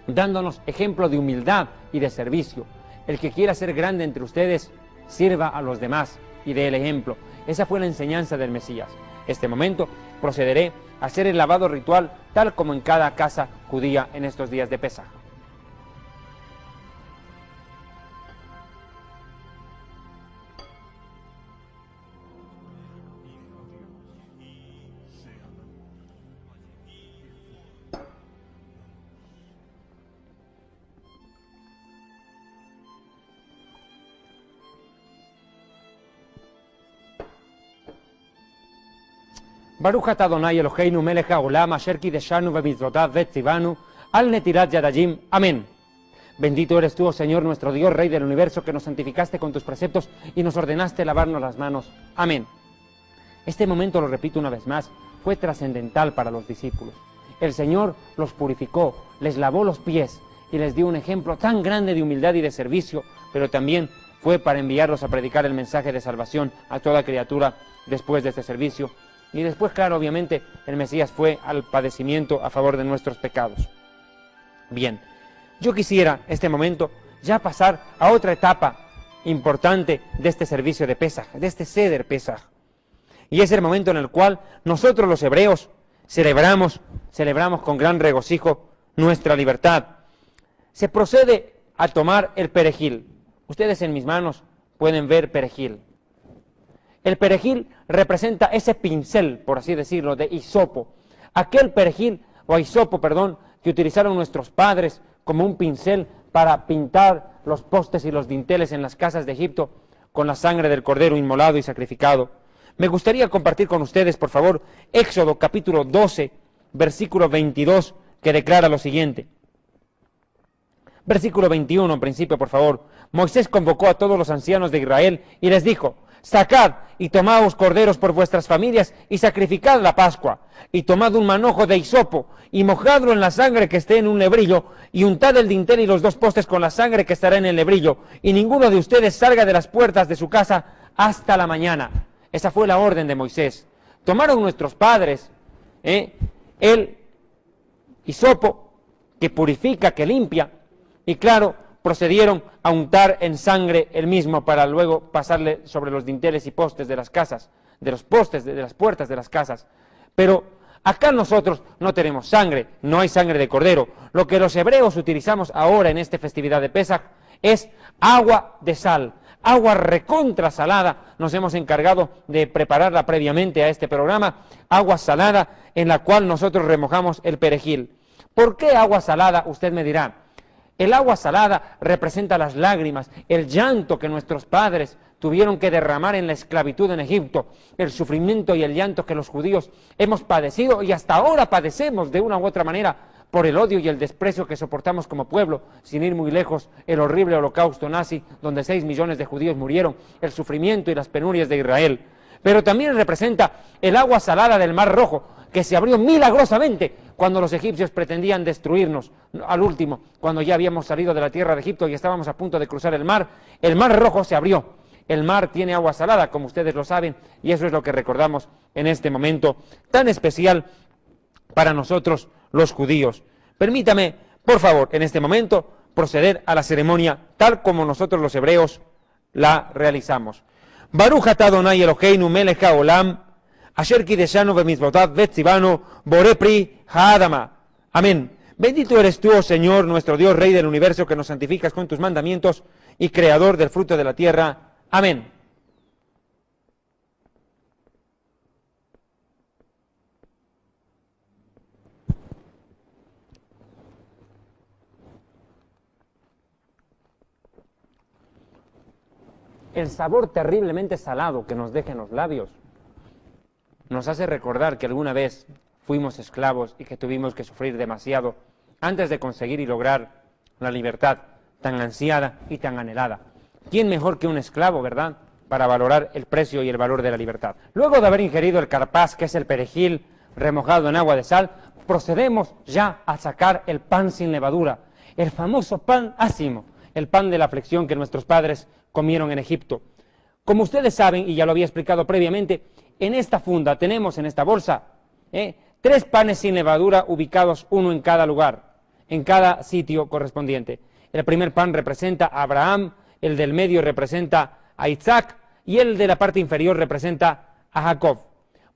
dándonos ejemplo de humildad y de servicio. El que quiera ser grande entre ustedes, sirva a los demás y dé el ejemplo. Esa fue la enseñanza del Mesías. Este momento procederé a hacer el lavado ritual tal como en cada casa judía en estos días de Pesaj. Baruch atah Adonai Eloheinu melech haolam asher kideshanu bemitzvotav vetzivanu al netirat yadayim. Amén. Bendito eres tú, oh Señor, nuestro Dios, Rey del universo, que nos santificaste con tus preceptos y nos ordenaste lavarnos las manos. Amén. Este momento, lo repito una vez más, fue trascendental para los discípulos. El Señor los purificó, les lavó los pies y les dio un ejemplo tan grande de humildad y de servicio, pero también fue para enviarlos a predicar el mensaje de salvación a toda criatura después de este servicio. Y después, claro, obviamente, el Mesías fue al padecimiento a favor de nuestros pecados. Bien, yo quisiera, este momento, ya pasar a otra etapa importante de este servicio de Pesaj, de este Seder Pesaj. Y es el momento en el cual nosotros los hebreos celebramos con gran regocijo nuestra libertad. Se procede a tomar el perejil. Ustedes en mis manos pueden ver perejil. El perejil representa ese pincel, por así decirlo, de hisopo. Aquel perejil, o hisopo, perdón, que utilizaron nuestros padres como un pincel para pintar los postes y los dinteles en las casas de Egipto. con la sangre del cordero inmolado y sacrificado. Me gustaría compartir con ustedes, por favor, Éxodo capítulo 12, versículo 22, que declara lo siguiente. Versículo 21, en principio, por favor. Moisés convocó a todos los ancianos de Israel y les dijo: sacad y tomaos corderos por vuestras familias y sacrificad la Pascua, y tomad un manojo de hisopo y mojadlo en la sangre que esté en un lebrillo, y untad el dintel y los 2 postes con la sangre que estará en el lebrillo, y ninguno de ustedes salga de las puertas de su casa hasta la mañana. Esa fue la orden de Moisés. Tomaron nuestros padres el hisopo, que purifica, que limpia, y claro, procedieron a untar en sangre el mismo para luego pasarle sobre los dinteles y postes de las casas, de los postes de las puertas de las casas. Pero acá nosotros no tenemos sangre, no hay sangre de cordero. Lo que los hebreos utilizamos ahora en esta festividad de Pesaj es agua de sal, agua recontra salada. Nos hemos encargado de prepararla previamente a este programa, agua salada en la cual nosotros remojamos el perejil. ¿Por qué agua salada? Usted me dirá. El agua salada representa las lágrimas, el llanto que nuestros padres tuvieron que derramar en la esclavitud en Egipto, el sufrimiento y el llanto que los judíos hemos padecido y hasta ahora padecemos de una u otra manera por el odio y el desprecio que soportamos como pueblo, sin ir muy lejos, el horrible holocausto nazi, donde 6 millones de judíos murieron, el sufrimiento y las penurias de Israel. Pero también representa el agua salada del Mar Rojo, que se abrió milagrosamente cuando los egipcios pretendían destruirnos. Al último, cuando ya habíamos salido de la tierra de Egipto y estábamos a punto de cruzar el Mar Rojo se abrió. El mar tiene agua salada, como ustedes lo saben, y eso es lo que recordamos en este momento tan especial para nosotros los judíos. Permítame, por favor, en este momento, proceder a la ceremonia tal como nosotros los hebreos la realizamos. Baruch atah Adonai Eloheinu melech haolam, asher kideshanu bemitzvotav vetzivanu boré pri haadama. Amén. Bendito eres tú, oh Señor, nuestro Dios, Rey del universo, que nos santificas con tus mandamientos y Creador del fruto de la tierra. Amén. El sabor terriblemente salado que nos deja en los labios nos hace recordar que alguna vez fuimos esclavos y que tuvimos que sufrir demasiado antes de conseguir y lograr la libertad tan ansiada y tan anhelada. ¿Quién mejor que un esclavo, verdad?, para valorar el precio y el valor de la libertad? Luego de haber ingerido el carpaz, que es el perejil remojado en agua de sal, procedemos ya a sacar el pan sin levadura, el famoso pan ácimo, el pan de la aflicción que nuestros padres comieron en Egipto. Como ustedes saben, y ya lo había explicado previamente, en esta funda tenemos, en esta bolsa, 3 panes sin levadura ubicados uno en cada lugar, en cada sitio correspondiente. El primer pan representa a Abraham, el del medio representa a Isaac y el de la parte inferior representa a Jacob.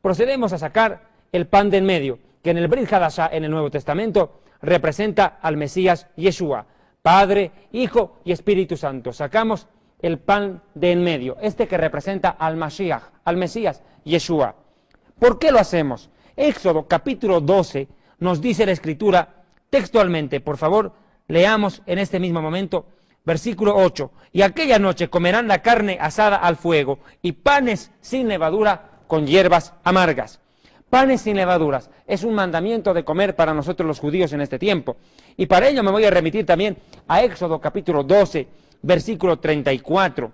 Procedemos a sacar el pan del medio, que en el Brit Hadashah, en el Nuevo Testamento, representa al Mesías Yeshua, Padre, Hijo y Espíritu Santo. Sacamos el pan de en medio, este que representa al Mashiach, al Mesías Yeshua. ¿Por qué lo hacemos? Éxodo capítulo 12 nos dice la Escritura textualmente, por favor, leamos en este mismo momento, versículo 8, y aquella noche comerán la carne asada al fuego y panes sin levadura con hierbas amargas. Panes sin levaduras es un mandamiento de comer para nosotros los judíos en este tiempo. Y para ello me voy a remitir también a Éxodo capítulo 12, versículo 34.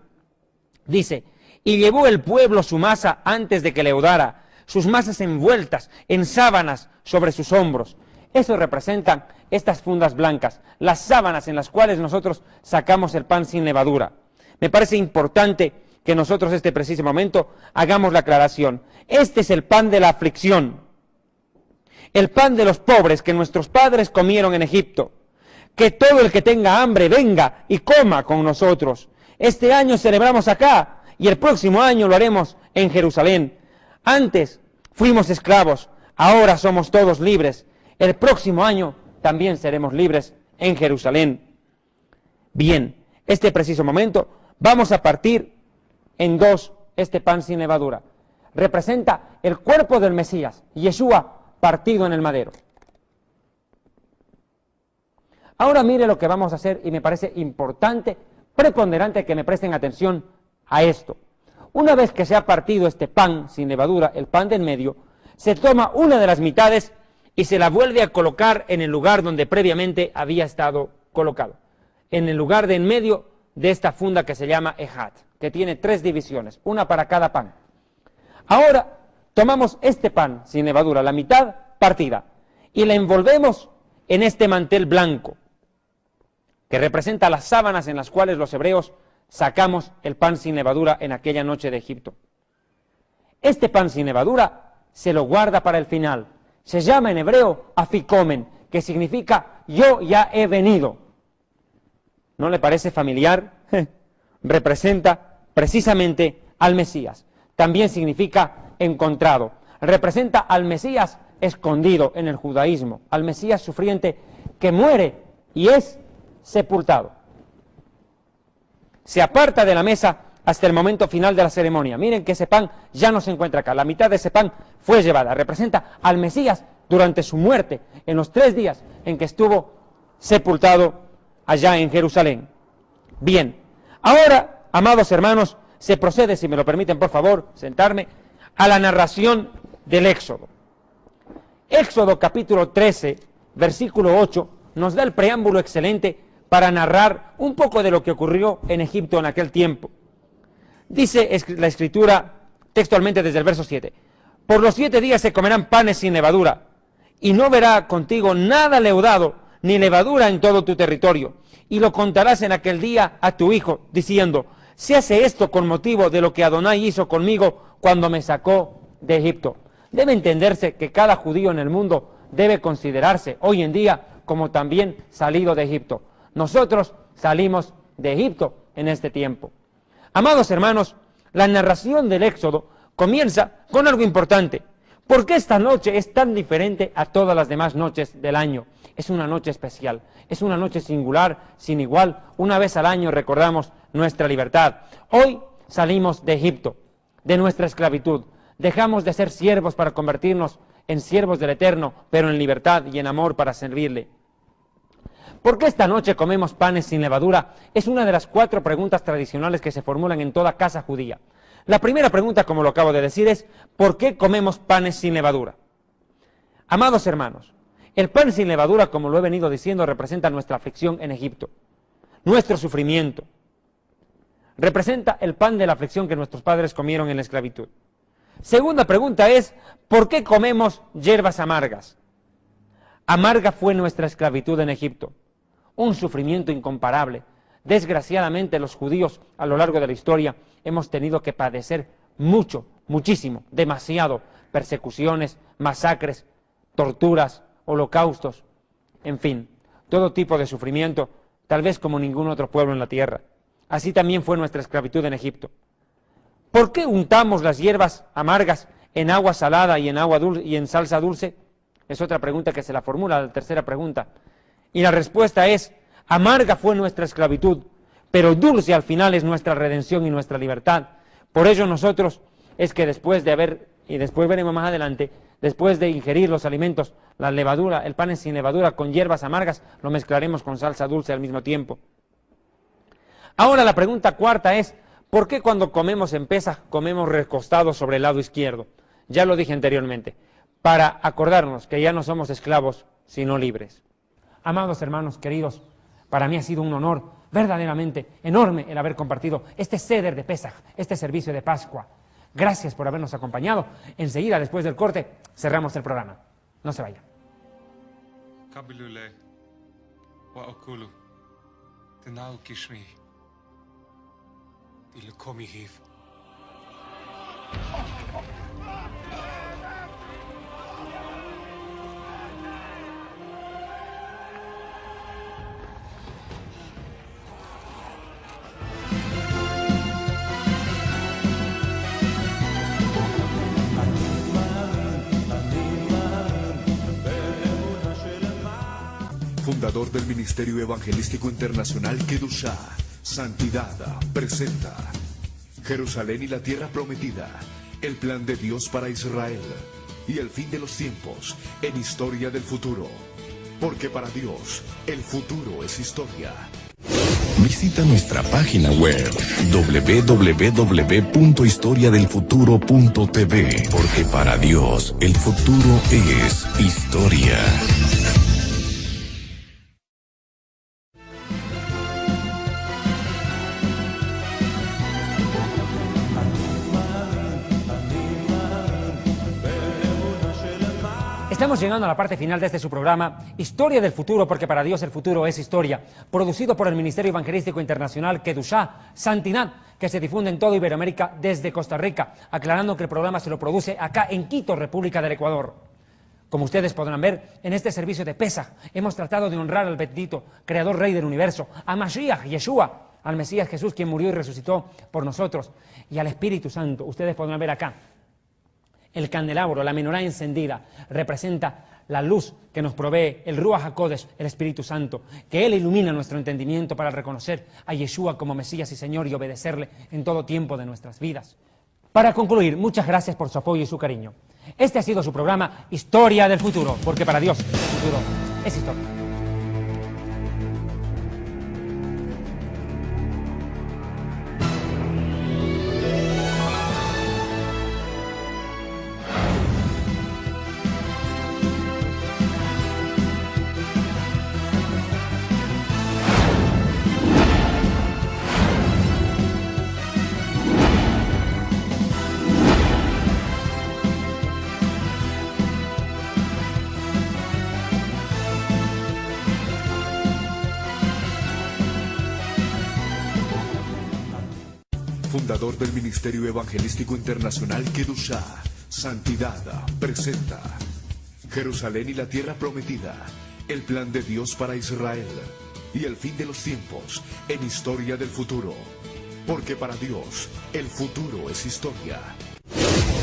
Dice, y llevó el pueblo su masa antes de que leudara, sus masas envueltas en sábanas sobre sus hombros. Eso representan estas fundas blancas, las sábanas en las cuales nosotros sacamos el pan sin levadura. Me parece importante que nosotros este preciso momento hagamos la aclaración. Este es el pan de la aflicción, el pan de los pobres que nuestros padres comieron en Egipto. Que todo el que tenga hambre venga y coma con nosotros. Este año celebramos acá y el próximo año lo haremos en Jerusalén. Antes fuimos esclavos, ahora somos todos libres. El próximo año también seremos libres en Jerusalén. Bien, este preciso momento vamos a partir en 2 este pan sin levadura. Representa el cuerpo del Mesías, Yeshua, partido en el madero. Ahora mire lo que vamos a hacer y me parece importante, preponderante que me presten atención a esto. Una vez que se ha partido este pan sin levadura, el pan de en medio, se toma una de las mitades y se la vuelve a colocar en el lugar donde previamente había estado colocado, en el lugar de en medio de esta funda que se llama ejat, que tiene 3 divisiones, una para cada pan. Ahora tomamos este pan sin levadura, la mitad partida, y la envolvemos en este mantel blanco, que representa las sábanas en las cuales los hebreos sacamos el pan sin levadura en aquella noche de Egipto. Este pan sin levadura se lo guarda para el final. Se llama en hebreo afikomen, que significa yo ya he venido. ¿No le parece familiar? Representa precisamente al Mesías. También significa encontrado. Representa al Mesías escondido en el judaísmo, al Mesías sufriente que muere y es sepultado. Se aparta de la mesa hasta el momento final de la ceremonia. Miren que ese pan ya no se encuentra acá. La mitad de ese pan fue llevada. Representa al Mesías durante su muerte, en los 3 días en que estuvo sepultado allá en Jerusalén. Bien, ahora, amados hermanos, se procede, si me lo permiten por favor, sentarme, a la narración del Éxodo. Éxodo capítulo 13, versículo 8, nos da el preámbulo excelente para narrar un poco de lo que ocurrió en Egipto en aquel tiempo. Dice la Escritura textualmente desde el verso 7, por los 7 días se comerán panes sin levadura, y no verá contigo nada leudado, ni levadura en todo tu territorio, y lo contarás en aquel día a tu hijo, diciendo, se hace esto con motivo de lo que Adonai hizo conmigo cuando me sacó de Egipto. Debe entenderse que cada judío en el mundo debe considerarse hoy en día como también salido de Egipto. Nosotros salimos de Egipto en este tiempo. Amados hermanos, la narración del Éxodo comienza con algo importante. ¿Por qué esta noche es tan diferente a todas las demás noches del año? Es una noche especial, es una noche singular, sin igual. Una vez al año recordamos nuestra libertad. Hoy salimos de Egipto, de nuestra esclavitud. Dejamos de ser siervos para convertirnos en siervos del Eterno, pero en libertad y en amor para servirle. ¿Por qué esta noche comemos panes sin levadura? Es una de las 4 preguntas tradicionales que se formulan en toda casa judía. La primera pregunta, como lo acabo de decir, es ¿por qué comemos panes sin levadura? Amados hermanos, el pan sin levadura, como lo he venido diciendo, representa nuestra aflicción en Egipto, nuestro sufrimiento. Representa el pan de la aflicción que nuestros padres comieron en la esclavitud. Segunda pregunta es ¿por qué comemos hierbas amargas? Amarga fue nuestra esclavitud en Egipto. Un sufrimiento incomparable. Desgraciadamente los judíos a lo largo de la historia hemos tenido que padecer mucho, muchísimo, demasiado, persecuciones, masacres, torturas, holocaustos, en fin, todo tipo de sufrimiento, tal vez como ningún otro pueblo en la tierra. Así también fue nuestra esclavitud en Egipto. ¿Por qué untamos las hierbas amargas en agua salada y en agua dulce y en salsa dulce? Es otra pregunta que se la formula, la tercera pregunta. Y la respuesta es, amarga fue nuestra esclavitud, pero dulce al final es nuestra redención y nuestra libertad. Por ello nosotros es que después de haber, y después veremos más adelante, después de ingerir los alimentos, la levadura, el pan sin levadura con hierbas amargas, lo mezclaremos con salsa dulce al mismo tiempo. Ahora la pregunta cuarta es, ¿por qué cuando comemos en Pesaj comemos recostados sobre el lado izquierdo? Ya lo dije anteriormente, para acordarnos que ya no somos esclavos, sino libres. Amados hermanos queridos, para mí ha sido un honor verdaderamente enorme el haber compartido este Seder de Pesaj, este servicio de Pascua. Gracias por habernos acompañado. Enseguida, después del corte, cerramos el programa. No se vayan. Fundador del Ministerio Evangelístico Internacional Kedushá, Santidad, presenta Jerusalén y la Tierra Prometida, el plan de Dios para Israel y el fin de los tiempos en Historia del Futuro. Porque para Dios, el futuro es historia. Visita nuestra página web www.historiadelfuturo.tv, porque para Dios el futuro es historia. Estamos llegando a la parte final de este su programa, Historia del Futuro, porque para Dios el futuro es historia, producido por el Ministerio Evangelístico Internacional Kedushá, Santidad, que se difunde en toda Iberoamérica desde Costa Rica, aclarando que el programa se lo produce acá en Quito, República del Ecuador. Como ustedes podrán ver, en este servicio de Pesaj hemos tratado de honrar al bendito Creador Rey del Universo, a Mashiach, Yeshua, al Mesías Jesús, quien murió y resucitó por nosotros, y al Espíritu Santo. Ustedes podrán ver acá el candelabro, la menorá encendida, representa la luz que nos provee el Ruach HaKodesh, el Espíritu Santo, que Él ilumina nuestro entendimiento para reconocer a Yeshua como Mesías y Señor y obedecerle en todo tiempo de nuestras vidas. Para concluir, muchas gracias por su apoyo y su cariño. Este ha sido su programa Historia del Futuro, porque para Dios el futuro es historia. Fundador del Ministerio Evangelístico Internacional Kedushá, Santidad, presenta Jerusalén y la Tierra Prometida, el plan de Dios para Israel y el fin de los tiempos en Historia del Futuro, porque para Dios el futuro es historia.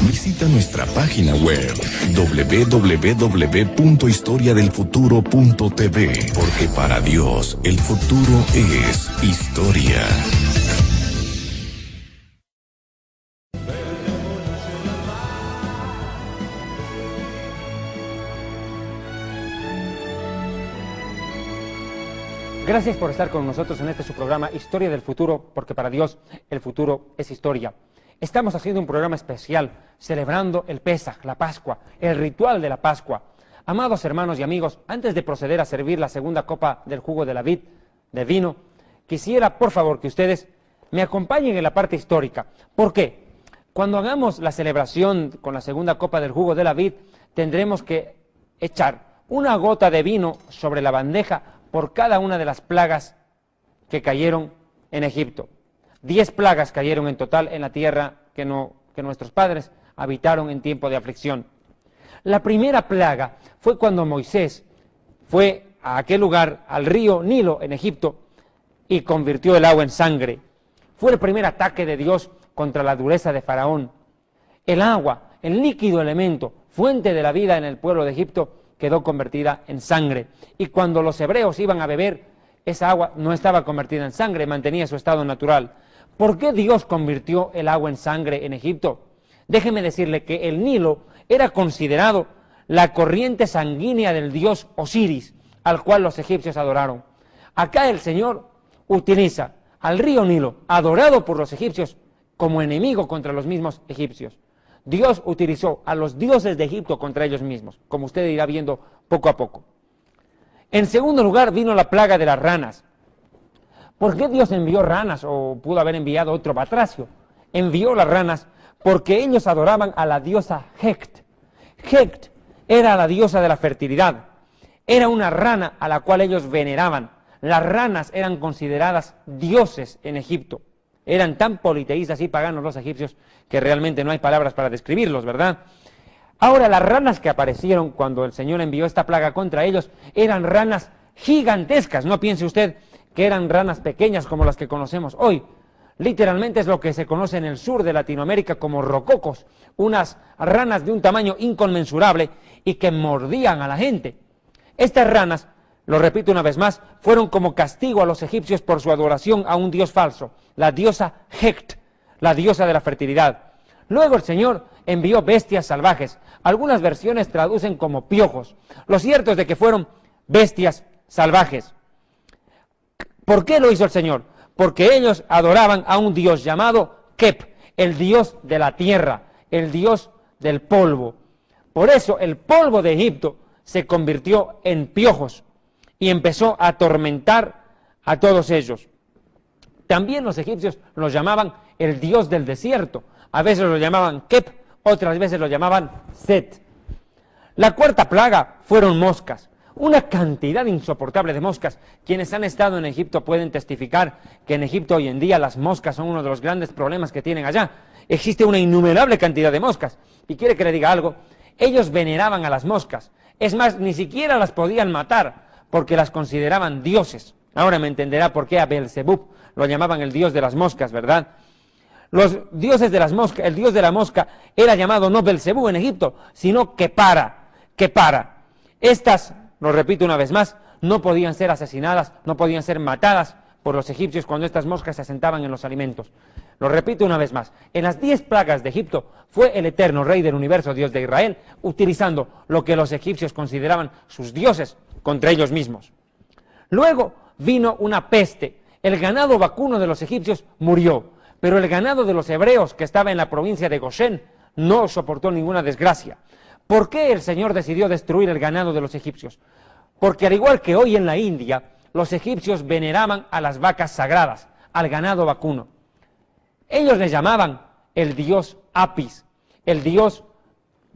Visita nuestra página web www.historiadelfuturo.tv, porque para Dios el futuro es historia. Gracias por estar con nosotros en este su programa Historia del Futuro, porque para Dios el futuro es historia. Estamos haciendo un programa especial celebrando el Pesaj, la Pascua, el ritual de la Pascua. Amados hermanos y amigos, antes de proceder a servir la segunda copa del jugo de la vid, de vino, quisiera por favor que ustedes me acompañen en la parte histórica. ¿Por qué? Cuando hagamos la celebración con la segunda copa del jugo de la vid, tendremos que echar una gota de vino sobre la bandeja por cada una de las plagas que cayeron en Egipto. 10 plagas cayeron en total en la tierra que nuestros padres habitaron en tiempo de aflicción. La primera plaga fue cuando Moisés fue a aquel lugar, al río Nilo en Egipto, y convirtió el agua en sangre. Fue el primer ataque de Dios contra la dureza de Faraón. El agua, el líquido elemento, fuente de la vida en el pueblo de Egipto, quedó convertida en sangre. Y cuando los hebreos iban a beber, esa agua no estaba convertida en sangre, mantenía su estado natural. ¿Por qué Dios convirtió el agua en sangre en Egipto? Déjeme decirle que el Nilo era considerado la corriente sanguínea del dios Osiris, al cual los egipcios adoraron. Acá el Señor utiliza al río Nilo, adorado por los egipcios, como enemigo contra los mismos egipcios. Dios utilizó a los dioses de Egipto contra ellos mismos, como usted irá viendo poco a poco. En segundo lugar vino la plaga de las ranas. ¿Por qué Dios envió ranas o pudo haber enviado otro batracio? Envió las ranas porque ellos adoraban a la diosa Hecht. Hecht era la diosa de la fertilidad. Era una rana a la cual ellos veneraban. Las ranas eran consideradas dioses en Egipto. Eran tan politeístas y paganos los egipcios que realmente no hay palabras para describirlos, ¿verdad? Ahora, las ranas que aparecieron cuando el Señor envió esta plaga contra ellos eran ranas gigantescas. No piense usted que eran ranas pequeñas como las que conocemos hoy. Literalmente es lo que se conoce en el sur de Latinoamérica como rococos, unas ranas de un tamaño inconmensurable y que mordían a la gente. Estas ranas, lo repito una vez más, fueron como castigo a los egipcios por su adoración a un dios falso, la diosa Hecht, la diosa de la fertilidad. Luego el Señor envió bestias salvajes. Algunas versiones traducen como piojos. Lo cierto es de que fueron bestias salvajes. ¿Por qué lo hizo el Señor? Porque ellos adoraban a un Dios llamado Kep, el Dios de la tierra, el Dios del polvo. Por eso el polvo de Egipto se convirtió en piojos y empezó a atormentar a todos ellos. También los egipcios los llamaban el Dios del desierto. A veces lo llamaban Kep, otras veces lo llamaban Set. La cuarta plaga fueron moscas. Una cantidad insoportable de moscas. Quienes han estado en Egipto pueden testificar que en Egipto hoy en día las moscas son uno de los grandes problemas que tienen allá. Existe una innumerable cantidad de moscas. Y quiere que le diga algo, ellos veneraban a las moscas. Es más, ni siquiera las podían matar porque las consideraban dioses. Ahora me entenderá por qué a Beelzebub lo llamaban el dios de las moscas, ¿verdad? Los dioses de las moscas, el dios de la mosca era llamado no Beelzebub en Egipto, sino Kepara. Estas, lo repito una vez más, no podían ser asesinadas, no podían ser matadas por los egipcios cuando estas moscas se asentaban en los alimentos. Lo repito una vez más, en las 10 plagas de Egipto fue el eterno Rey del universo, Dios de Israel, utilizando lo que los egipcios consideraban sus dioses contra ellos mismos. Luego vino una peste, el ganado vacuno de los egipcios murió, pero el ganado de los hebreos que estaba en la provincia de Gosén no soportó ninguna desgracia. ¿Por qué el Señor decidió destruir el ganado de los egipcios? Porque al igual que hoy en la India, los egipcios veneraban a las vacas sagradas, al ganado vacuno. Ellos le llamaban el dios Apis, el dios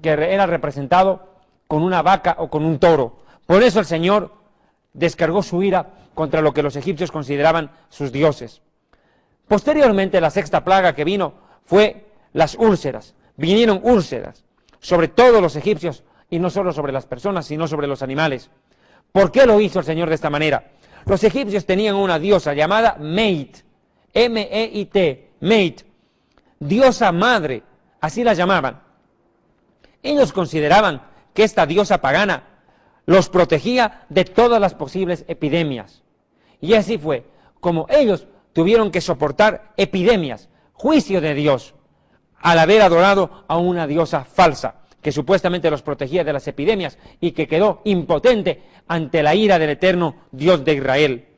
que era representado con una vaca o con un toro. Por eso el Señor descargó su ira contra lo que los egipcios consideraban sus dioses. Posteriormente, la sexta plaga que vino fue las úlceras. Vinieron úlceras sobre todos los egipcios, y no solo sobre las personas, sino sobre los animales. ¿Por qué lo hizo el Señor de esta manera? Los egipcios tenían una diosa llamada Meit, M-E-I-T, Meit, diosa madre, así la llamaban. Ellos consideraban que esta diosa pagana los protegía de todas las posibles epidemias. Y así fue, como ellos tuvieron que soportar epidemias, juicio de Dios, al haber adorado a una diosa falsa, que supuestamente los protegía de las epidemias y que quedó impotente ante la ira del eterno Dios de Israel.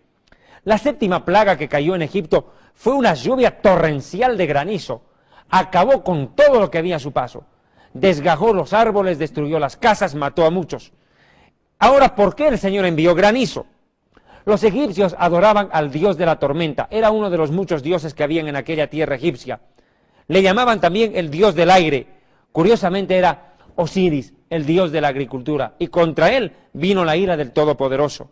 La séptima plaga que cayó en Egipto fue una lluvia torrencial de granizo. Acabó con todo lo que había a su paso. Desgajó los árboles, destruyó las casas, mató a muchos. Ahora, ¿por qué el Señor envió granizo? Los egipcios adoraban al dios de la tormenta. Era uno de los muchos dioses que habían en aquella tierra egipcia. Le llamaban también el dios del aire. Curiosamente era Osiris, el dios de la agricultura, y contra él vino la ira del Todopoderoso.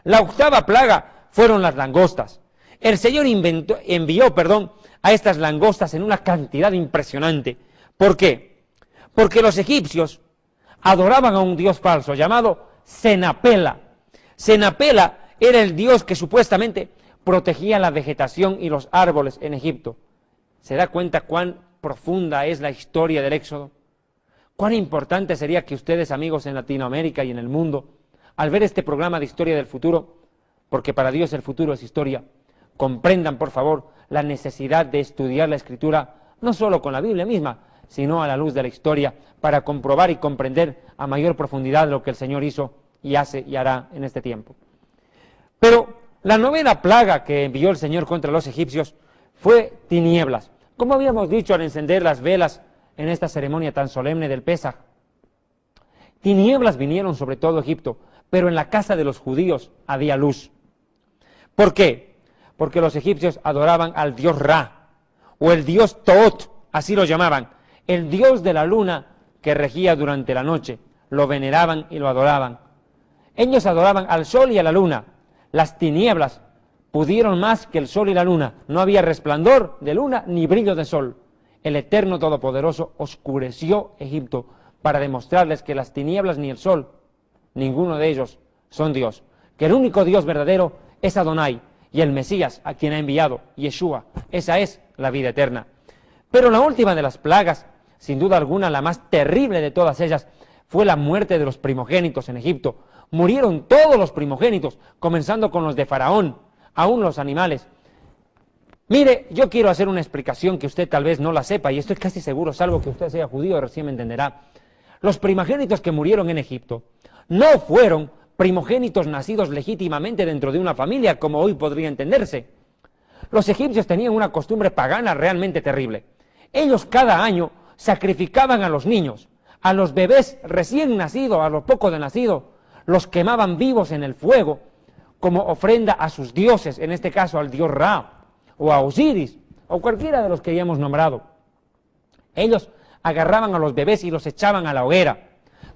La octava plaga fueron las langostas. El Señor envió a estas langostas en una cantidad impresionante. ¿Por qué? Porque los egipcios adoraban a un dios falso llamado Senapela. Senapela era el dios que supuestamente protegía la vegetación y los árboles en Egipto. ¿Se da cuenta cuán profunda es la historia del Éxodo? Cuán importante sería que ustedes, amigos en Latinoamérica y en el mundo, al ver este programa de Historia del Futuro, porque para Dios el futuro es historia, comprendan, por favor, la necesidad de estudiar la Escritura, no solo con la Biblia misma, sino a la luz de la historia, para comprobar y comprender a mayor profundidad lo que el Señor hizo y hace y hará en este tiempo. Pero la novena plaga que envió el Señor contra los egipcios fue tinieblas. Como habíamos dicho al encender las velas en esta ceremonia tan solemne del Pesaj, tinieblas vinieron sobre todo Egipto, pero en la casa de los judíos había luz. ¿Por qué? Porque los egipcios adoraban al dios Ra, o el dios Toot, así lo llamaban, el dios de la luna que regía durante la noche. Lo veneraban y lo adoraban. Ellos adoraban al sol y a la luna. Las tinieblas pudieron más que el sol y la luna. No había resplandor de luna ni brillo de sol. El Eterno Todopoderoso oscureció Egipto para demostrarles que las tinieblas ni el sol, ninguno de ellos son Dios. Que el único Dios verdadero es Adonai y el Mesías a quien ha enviado, Yeshua. Esa es la vida eterna. Pero la última de las plagas, sin duda alguna la más terrible de todas ellas, fue la muerte de los primogénitos en Egipto. Murieron todos los primogénitos, comenzando con los de Faraón, aún los animales. Mire, yo quiero hacer una explicación que usted tal vez no la sepa, y estoy casi seguro, salvo que usted sea judío, recién me entenderá. Los primogénitos que murieron en Egipto no fueron primogénitos nacidos legítimamente dentro de una familia, como hoy podría entenderse. Los egipcios tenían una costumbre pagana realmente terrible. Ellos cada año sacrificaban a los niños, a los bebés recién nacidos, a los pocos de nacidos, los quemaban vivos en el fuego como ofrenda a sus dioses, en este caso al dios Ra, o a Osiris, o cualquiera de los que ya hemos nombrado. Ellos agarraban a los bebés y los echaban a la hoguera.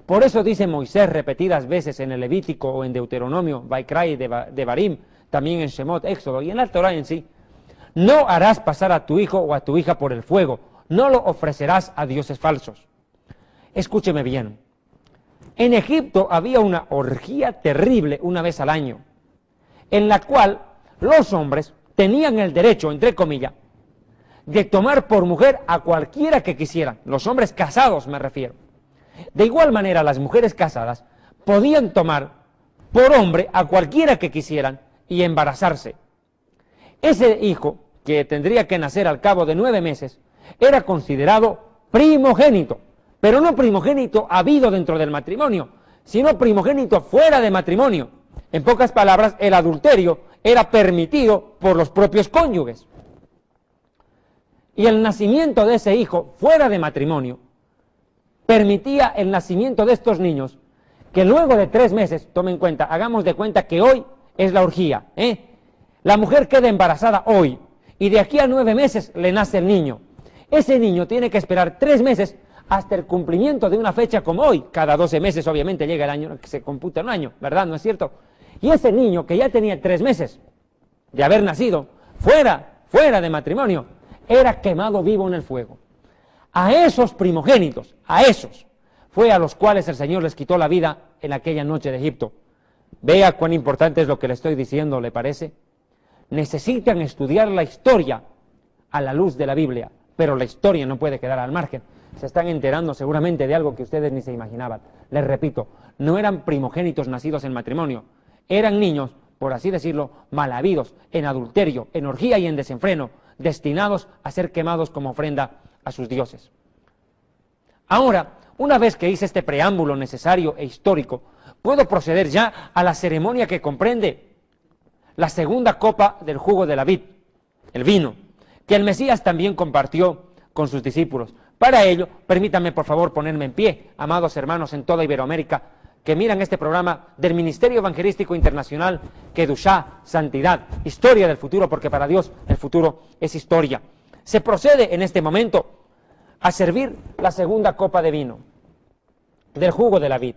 Por eso dice Moisés repetidas veces en el Levítico o en Deuteronomio, Vaikra y Devarim, también en Shemot, Éxodo y en la Torah en sí: no harás pasar a tu hijo o a tu hija por el fuego, no lo ofrecerás a dioses falsos. Escúcheme bien, en Egipto había una orgía terrible una vez al año, en la cual los hombres tenían el derecho, entre comillas, de tomar por mujer a cualquiera que quisieran, los hombres casados me refiero. De igual manera, las mujeres casadas podían tomar por hombre a cualquiera que quisieran y embarazarse. Ese hijo, que tendría que nacer al cabo de 9 meses, era considerado primogénito, pero no primogénito habido dentro del matrimonio, sino primogénito fuera de matrimonio. En pocas palabras, el adulterio era permitido por los propios cónyuges. Y el nacimiento de ese hijo fuera de matrimonio permitía el nacimiento de estos niños, que luego de 3 meses, tomen en cuenta, hagamos de cuenta que hoy es la orgía, la mujer queda embarazada hoy, y de aquí a 9 meses le nace el niño. Ese niño tiene que esperar 3 meses hasta el cumplimiento de una fecha como hoy. Cada 12 meses obviamente llega el año, que se computa un año, ¿verdad? ¿No es cierto? Y ese niño que ya tenía 3 meses de haber nacido fuera de matrimonio, era quemado vivo en el fuego. A esos primogénitos, a esos, fue a los cuales el Señor les quitó la vida en aquella noche de Egipto. Vea cuán importante es lo que le estoy diciendo, ¿le parece? Necesitan estudiar la historia a la luz de la Biblia, pero la historia no puede quedar al margen. Se están enterando seguramente de algo que ustedes ni se imaginaban. Les repito, no eran primogénitos nacidos en matrimonio, eran niños, por así decirlo, mal habidos, en adulterio, en orgía y en desenfreno, destinados a ser quemados como ofrenda a sus dioses. Ahora, una vez que hice este preámbulo necesario e histórico, puedo proceder ya a la ceremonia que comprende la segunda copa del jugo de la vid, el vino, que el Mesías también compartió con sus discípulos. Para ello, permítanme por favor ponerme en pie, amados hermanos en toda Iberoamérica, que miran este programa del Ministerio Evangelístico Internacional, Kedushá, Santidad, Historia del Futuro, porque para Dios el futuro es historia. Se procede en este momento a servir la segunda copa de vino, del jugo de la vid.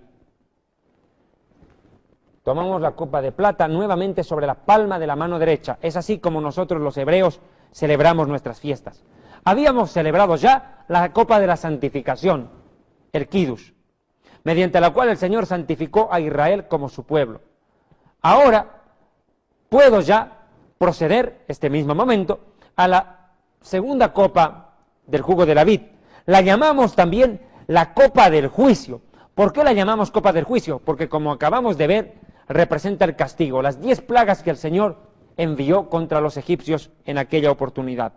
Tomamos la copa de plata nuevamente sobre la palma de la mano derecha. Es así como nosotros los hebreos celebramos nuestras fiestas. Habíamos celebrado ya la copa de la santificación, el Kiddush, mediante la cual el Señor santificó a Israel como su pueblo. Ahora puedo ya proceder, este mismo momento, a la segunda copa del jugo de la vid. La llamamos también la copa del juicio. ¿Por qué la llamamos copa del juicio? Porque, como acabamos de ver, representa el castigo, las 10 plagas que el Señor envió contra los egipcios en aquella oportunidad.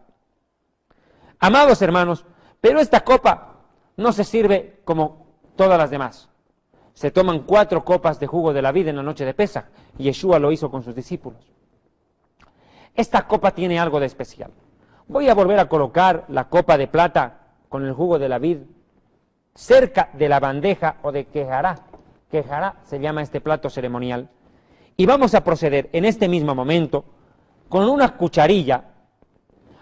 Amados hermanos, pero esta copa no se sirve como todas las demás. Se toman 4 copas de jugo de la vid en la noche de Pesaj, y Yeshua lo hizo con sus discípulos. Esta copa tiene algo de especial. Voy a volver a colocar la copa de plata con el jugo de la vid cerca de la bandeja o de quejará. Quejará se llama este plato ceremonial. Y vamos a proceder en este mismo momento con una cucharilla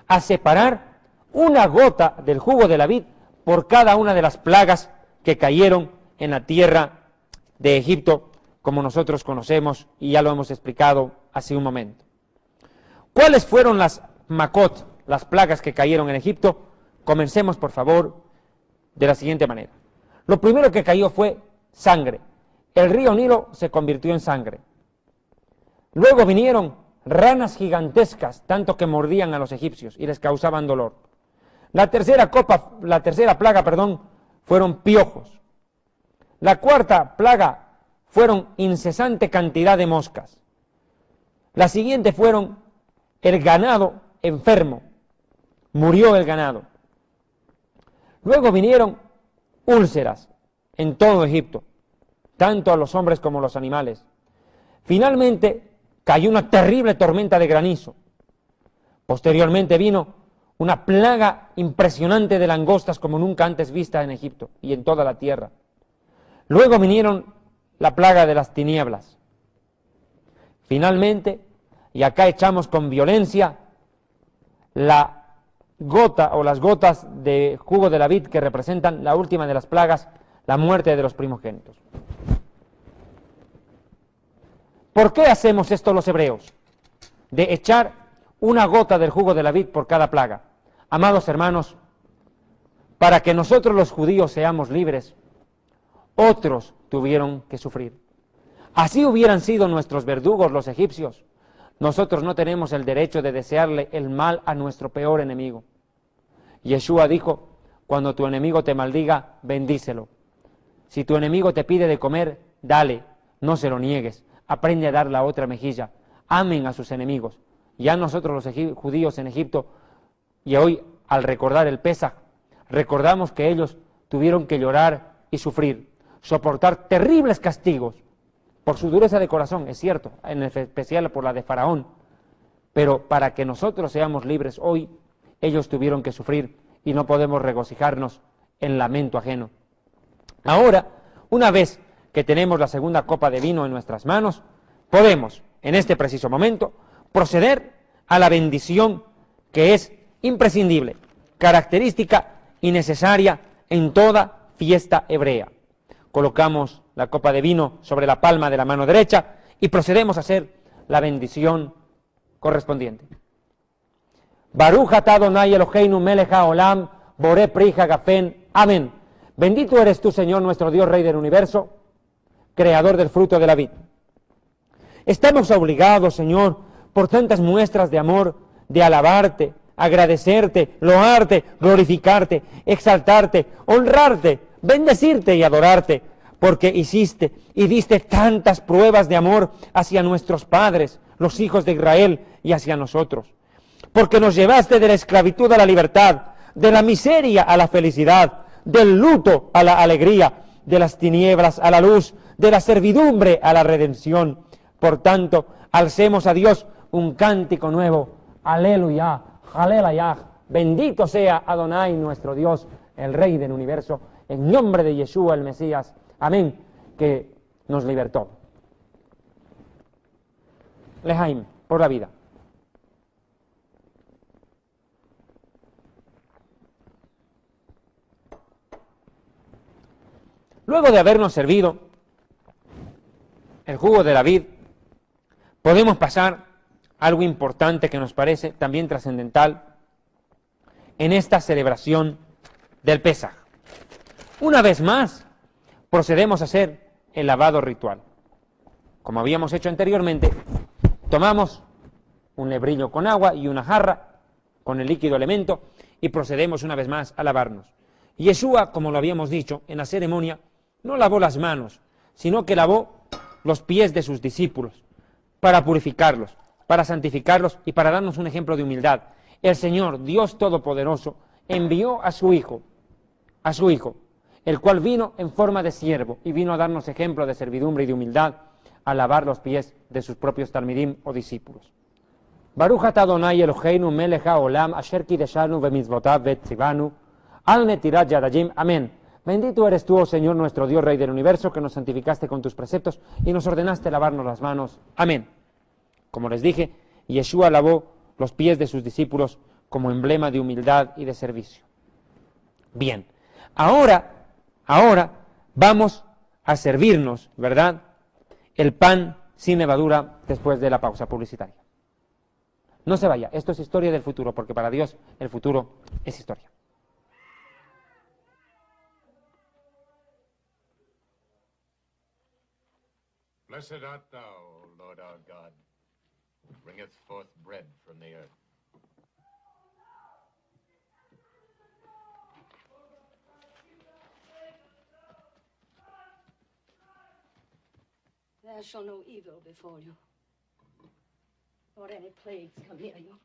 a separar una gota del jugo de la vid por cada una de las plagas que cayeron en la tierra de Egipto, como nosotros conocemos y ya lo hemos explicado hace un momento. ¿Cuáles fueron las makot, las plagas que cayeron en Egipto? Comencemos, por favor, de la siguiente manera. Lo primero que cayó fue sangre. El río Nilo se convirtió en sangre. Luego vinieron ranas gigantescas, tanto que mordían a los egipcios y les causaban dolor. La tercera plaga, fueron piojos. La cuarta plaga fueron incesante cantidad de moscas. La siguiente fueron el ganado enfermo. Murió el ganado. Luego vinieron úlceras en todo Egipto, tanto a los hombres como a los animales. Finalmente cayó una terrible tormenta de granizo. Posteriormente vino una plaga impresionante de langostas como nunca antes vista en Egipto y en toda la tierra. Luego vinieron la plaga de las tinieblas. Finalmente, y acá echamos con violencia, la gota o las gotas de jugo de la vid que representan la última de las plagas, la muerte de los primogénitos. ¿Por qué hacemos esto los hebreos? De echar una gota del jugo de la vid por cada plaga. Amados hermanos, para que nosotros los judíos seamos libres, otros tuvieron que sufrir. Así hubieran sido nuestros verdugos los egipcios. Nosotros no tenemos el derecho de desearle el mal a nuestro peor enemigo. Yeshua dijo, cuando tu enemigo te maldiga, bendícelo. Si tu enemigo te pide de comer, dale, no se lo niegues. Aprende a dar la otra mejilla. Amen a sus enemigos. Ya nosotros los judíos en Egipto, y hoy al recordar el Pesaj, recordamos que ellos tuvieron que llorar y sufrir, soportar terribles castigos por su dureza de corazón, es cierto, en especial por la de Faraón, pero para que nosotros seamos libres hoy, ellos tuvieron que sufrir y no podemos regocijarnos en lamento ajeno. Ahora, una vez que tenemos la segunda copa de vino en nuestras manos, podemos, en este preciso momento, proceder a la bendición que es imprescindible, característica y necesaria en toda fiesta hebrea. Colocamos la copa de vino sobre la palma de la mano derecha y procedemos a hacer la bendición correspondiente. Baruch atah Adonai Eloheinu melech haolam boré pri hagafen. Amén. Bendito eres tú, Señor, nuestro Dios, Rey del universo, creador del fruto de la vid. Estamos obligados, Señor, por tantas muestras de amor, de alabarte, agradecerte, loarte, glorificarte, exaltarte, honrarte, bendecirte y adorarte, porque hiciste y diste tantas pruebas de amor hacia nuestros padres, los hijos de Israel, y hacia nosotros. Porque nos llevaste de la esclavitud a la libertad, de la miseria a la felicidad, del luto a la alegría, de las tinieblas a la luz, de la servidumbre a la redención. Por tanto, alcemos a Dios un cántico nuevo. Aleluya, aleluya. Bendito sea Adonai, nuestro Dios, el Rey del universo, en nombre de Yeshua el Mesías. Amén, que nos libertó. Lehaim, por la vida. Luego de habernos servido el jugo de la vid, podemos pasar a algo importante que nos parece también trascendental en esta celebración del Pesaj. Una vez más, procedemos a hacer el lavado ritual. Como habíamos hecho anteriormente, tomamos un lebrillo con agua y una jarra con el líquido elemento y procedemos una vez más a lavarnos. Yeshua, como lo habíamos dicho en la ceremonia, no lavó las manos, sino que lavó los pies de sus discípulos para purificarlos, para santificarlos y para darnos un ejemplo de humildad. El Señor, Dios Todopoderoso, envió a su Hijo, el cual vino en forma de siervo y vino a darnos ejemplo de servidumbre y de humildad a lavar los pies de sus propios talmidim o discípulos. Baruch atah Adonai Eloheinu melech haolam asher kideshanu bemitzvotav vetzivanu al netirat yadayim. Amén. Bendito eres tú, oh Señor, nuestro Dios, Rey del universo, que nos santificaste con tus preceptos y nos ordenaste lavarnos las manos. Amén. Como les dije, Yeshua lavó los pies de sus discípulos como emblema de humildad y de servicio. Bien, ahora vamos a servirnos, ¿verdad?, el pan sin levadura después de la pausa publicitaria. No se vaya, esto es historia del futuro, porque para Dios el futuro es historia. Blessed art thou, Lord our God, who bringeth forth bread from the earth. There shall no evil befall you, nor any plagues come near you.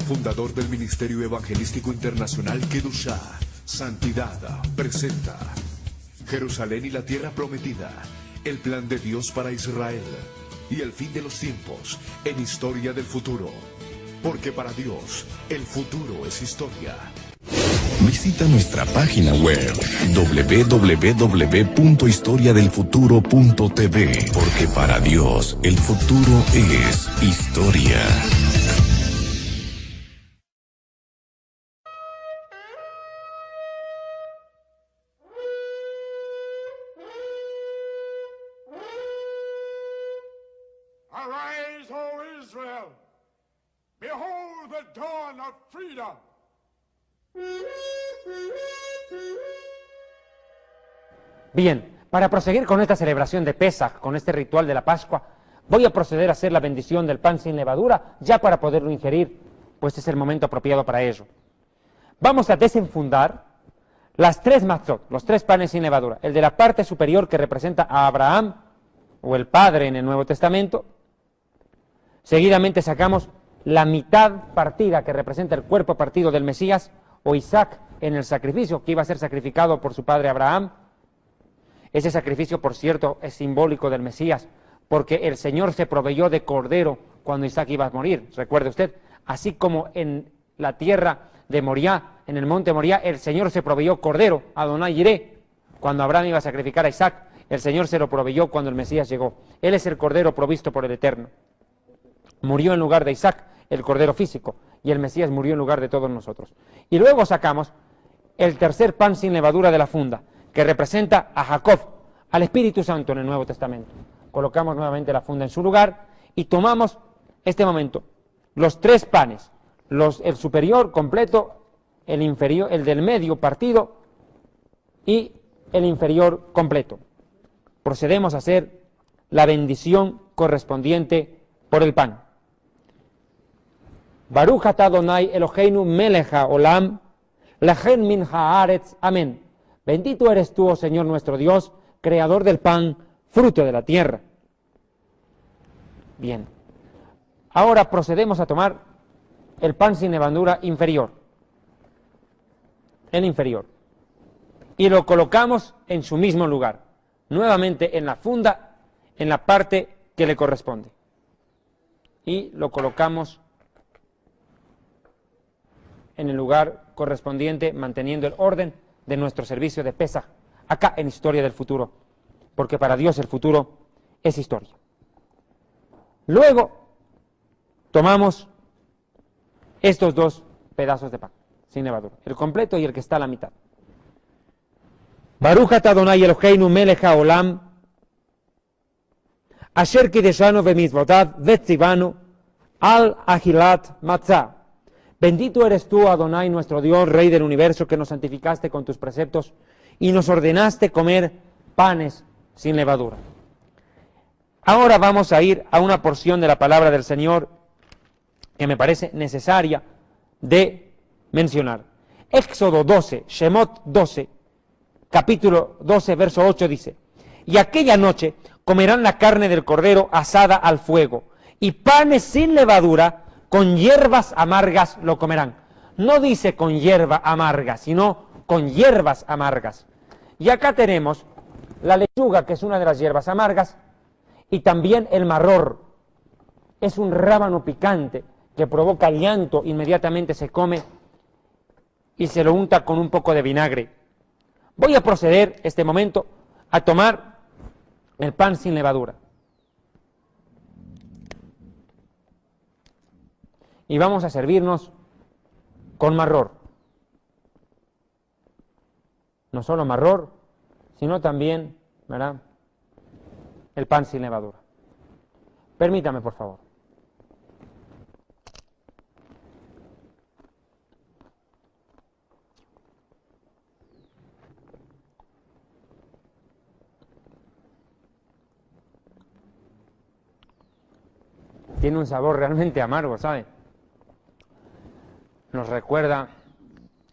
fundador del Ministerio Evangelístico Internacional Kedushá, Santidad, presenta Jerusalén y la Tierra Prometida, el plan de Dios para Israel y el fin de los tiempos en Historia del Futuro. Porque para Dios, el futuro es historia. Visita nuestra página web www.historiadelfuturo.tv, porque para Dios el futuro es historia. Arise, O Israel! Behold the dawn of freedom! Bien, para proseguir con esta celebración de Pesaj, con este ritual de la Pascua, voy a proceder a hacer la bendición del pan sin levadura, ya para poderlo ingerir, pues es el momento apropiado para ello. Vamos a desenfundar las tres matzot, los tres panes sin levadura, el de la parte superior que representa a Abraham, o el Padre en el Nuevo Testamento. Seguidamente sacamos la mitad partida que representa el cuerpo partido del Mesías, o Isaac, en el sacrificio que iba a ser sacrificado por su padre Abraham. Ese sacrificio, por cierto, es simbólico del Mesías, porque el Señor se proveyó de cordero cuando Isaac iba a morir, recuerde usted, así como en la tierra de Moriah, en el monte Moriah, el Señor se proveyó cordero, Adonai Yireh, cuando Abraham iba a sacrificar a Isaac, el Señor se lo proveyó cuando el Mesías llegó. Él es el cordero provisto por el Eterno. Murió en lugar de Isaac, el cordero físico, y el Mesías murió en lugar de todos nosotros. Y luego sacamos el tercer pan sin levadura de la funda, que representa a Jacob, al Espíritu Santo en el Nuevo Testamento. Colocamos nuevamente la funda en su lugar y tomamos este momento los tres panes, el superior completo, el inferior, el del medio partido y el inferior completo. Procedemos a hacer la bendición correspondiente por el pan. Baruch atah Adonai Eloheinu melech haolam, lechen min haaretz, amén. Bendito eres tú, oh Señor nuestro Dios, creador del pan, fruto de la tierra. Bien. Ahora procedemos a tomar el pan sin levadura inferior. El inferior. Y lo colocamos en su mismo lugar. Nuevamente en la funda, en la parte que le corresponde. Y lo colocamos en el lugar correspondiente, manteniendo el orden de nuestro servicio de Pesaj, acá en Historia del Futuro, porque para Dios el futuro es historia. Luego tomamos estos dos pedazos de pan, sin levadura, el completo y el que está a la mitad. Baruch atah Adonai Eloheinu melech haolam, asher kideshanu bemitzvotav vetzivanu al achilat matzah. Bendito eres tú, Adonai, nuestro Dios, Rey del universo, que nos santificaste con tus preceptos y nos ordenaste comer panes sin levadura. Ahora vamos a ir a una porción de la palabra del Señor que me parece necesaria de mencionar. Éxodo 12, Shemot 12, capítulo 12, verso 8 dice: y aquella noche comerán la carne del cordero asada al fuego, y panes sin levadura con hierbas amargas lo comerán. No dice con hierba amarga, sino con hierbas amargas. Y acá tenemos la lechuga, que es una de las hierbas amargas, y también el marror. Es un rábano picante que provoca llanto, inmediatamente se come y se lo unta con un poco de vinagre. Voy a proceder este momento a tomar el pan sin levadura. Y vamos a servirnos con marror. No solo marror, sino también, ¿verdad?, el pan sin levadura. Permítame, por favor. Tiene un sabor realmente amargo, ¿sabe? Nos recuerda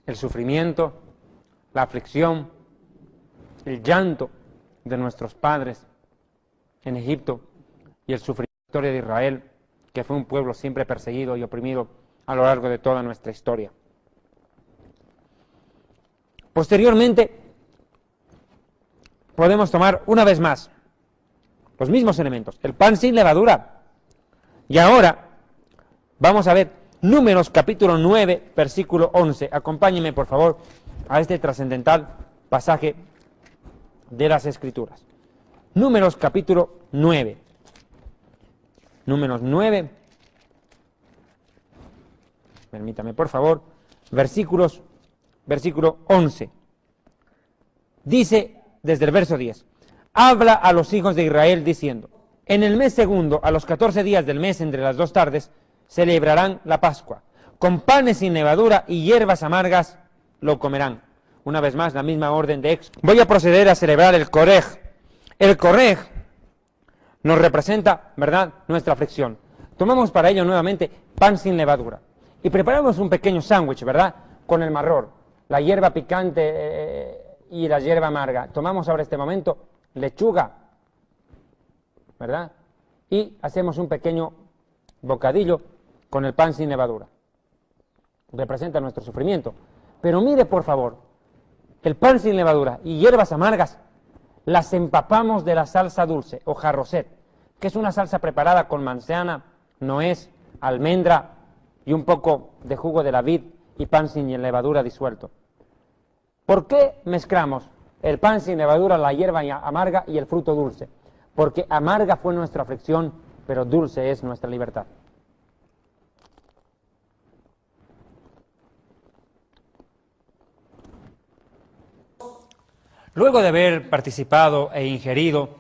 el sufrimiento, la aflicción, el llanto de nuestros padres en Egipto y el sufrimiento de Israel, que fue un pueblo siempre perseguido y oprimido a lo largo de toda nuestra historia. Posteriormente, podemos tomar una vez más los mismos elementos, el pan sin levadura. Y ahora vamos a ver Números capítulo 9, versículo 11. Acompáñenme, por favor, a este trascendental pasaje de las Escrituras. Números capítulo 9. Números 9. Permítame, por favor. Versículo 11. Dice desde el verso 10. Habla a los hijos de Israel diciendo: en el mes segundo, a los 14 días del mes, entre las 2 tardes, celebrarán la Pascua. Con panes sin levadura y hierbas amargas lo comerán. Una vez más, la misma orden de Éxodo. Voy a proceder a celebrar el Korej. El Korej nos representa, ¿verdad?, nuestra aflicción. Tomamos para ello nuevamente pan sin levadura. Y preparamos un pequeño sándwich, ¿verdad?, con el marrón, la hierba picante y la hierba amarga. Tomamos ahora este momento lechuga, ¿verdad? Y hacemos un pequeño bocadillo con el pan sin levadura. Representa nuestro sufrimiento. Pero mire, por favor, el pan sin levadura y hierbas amargas las empapamos de la salsa dulce o jarroset, que es una salsa preparada con manzana, nuez, almendra y un poco de jugo de la vid y pan sin levadura disuelto. ¿Por qué mezclamos el pan sin levadura, la hierba amarga y el fruto dulce? Porque amarga fue nuestra aflicción, pero dulce es nuestra libertad. Luego de haber participado e ingerido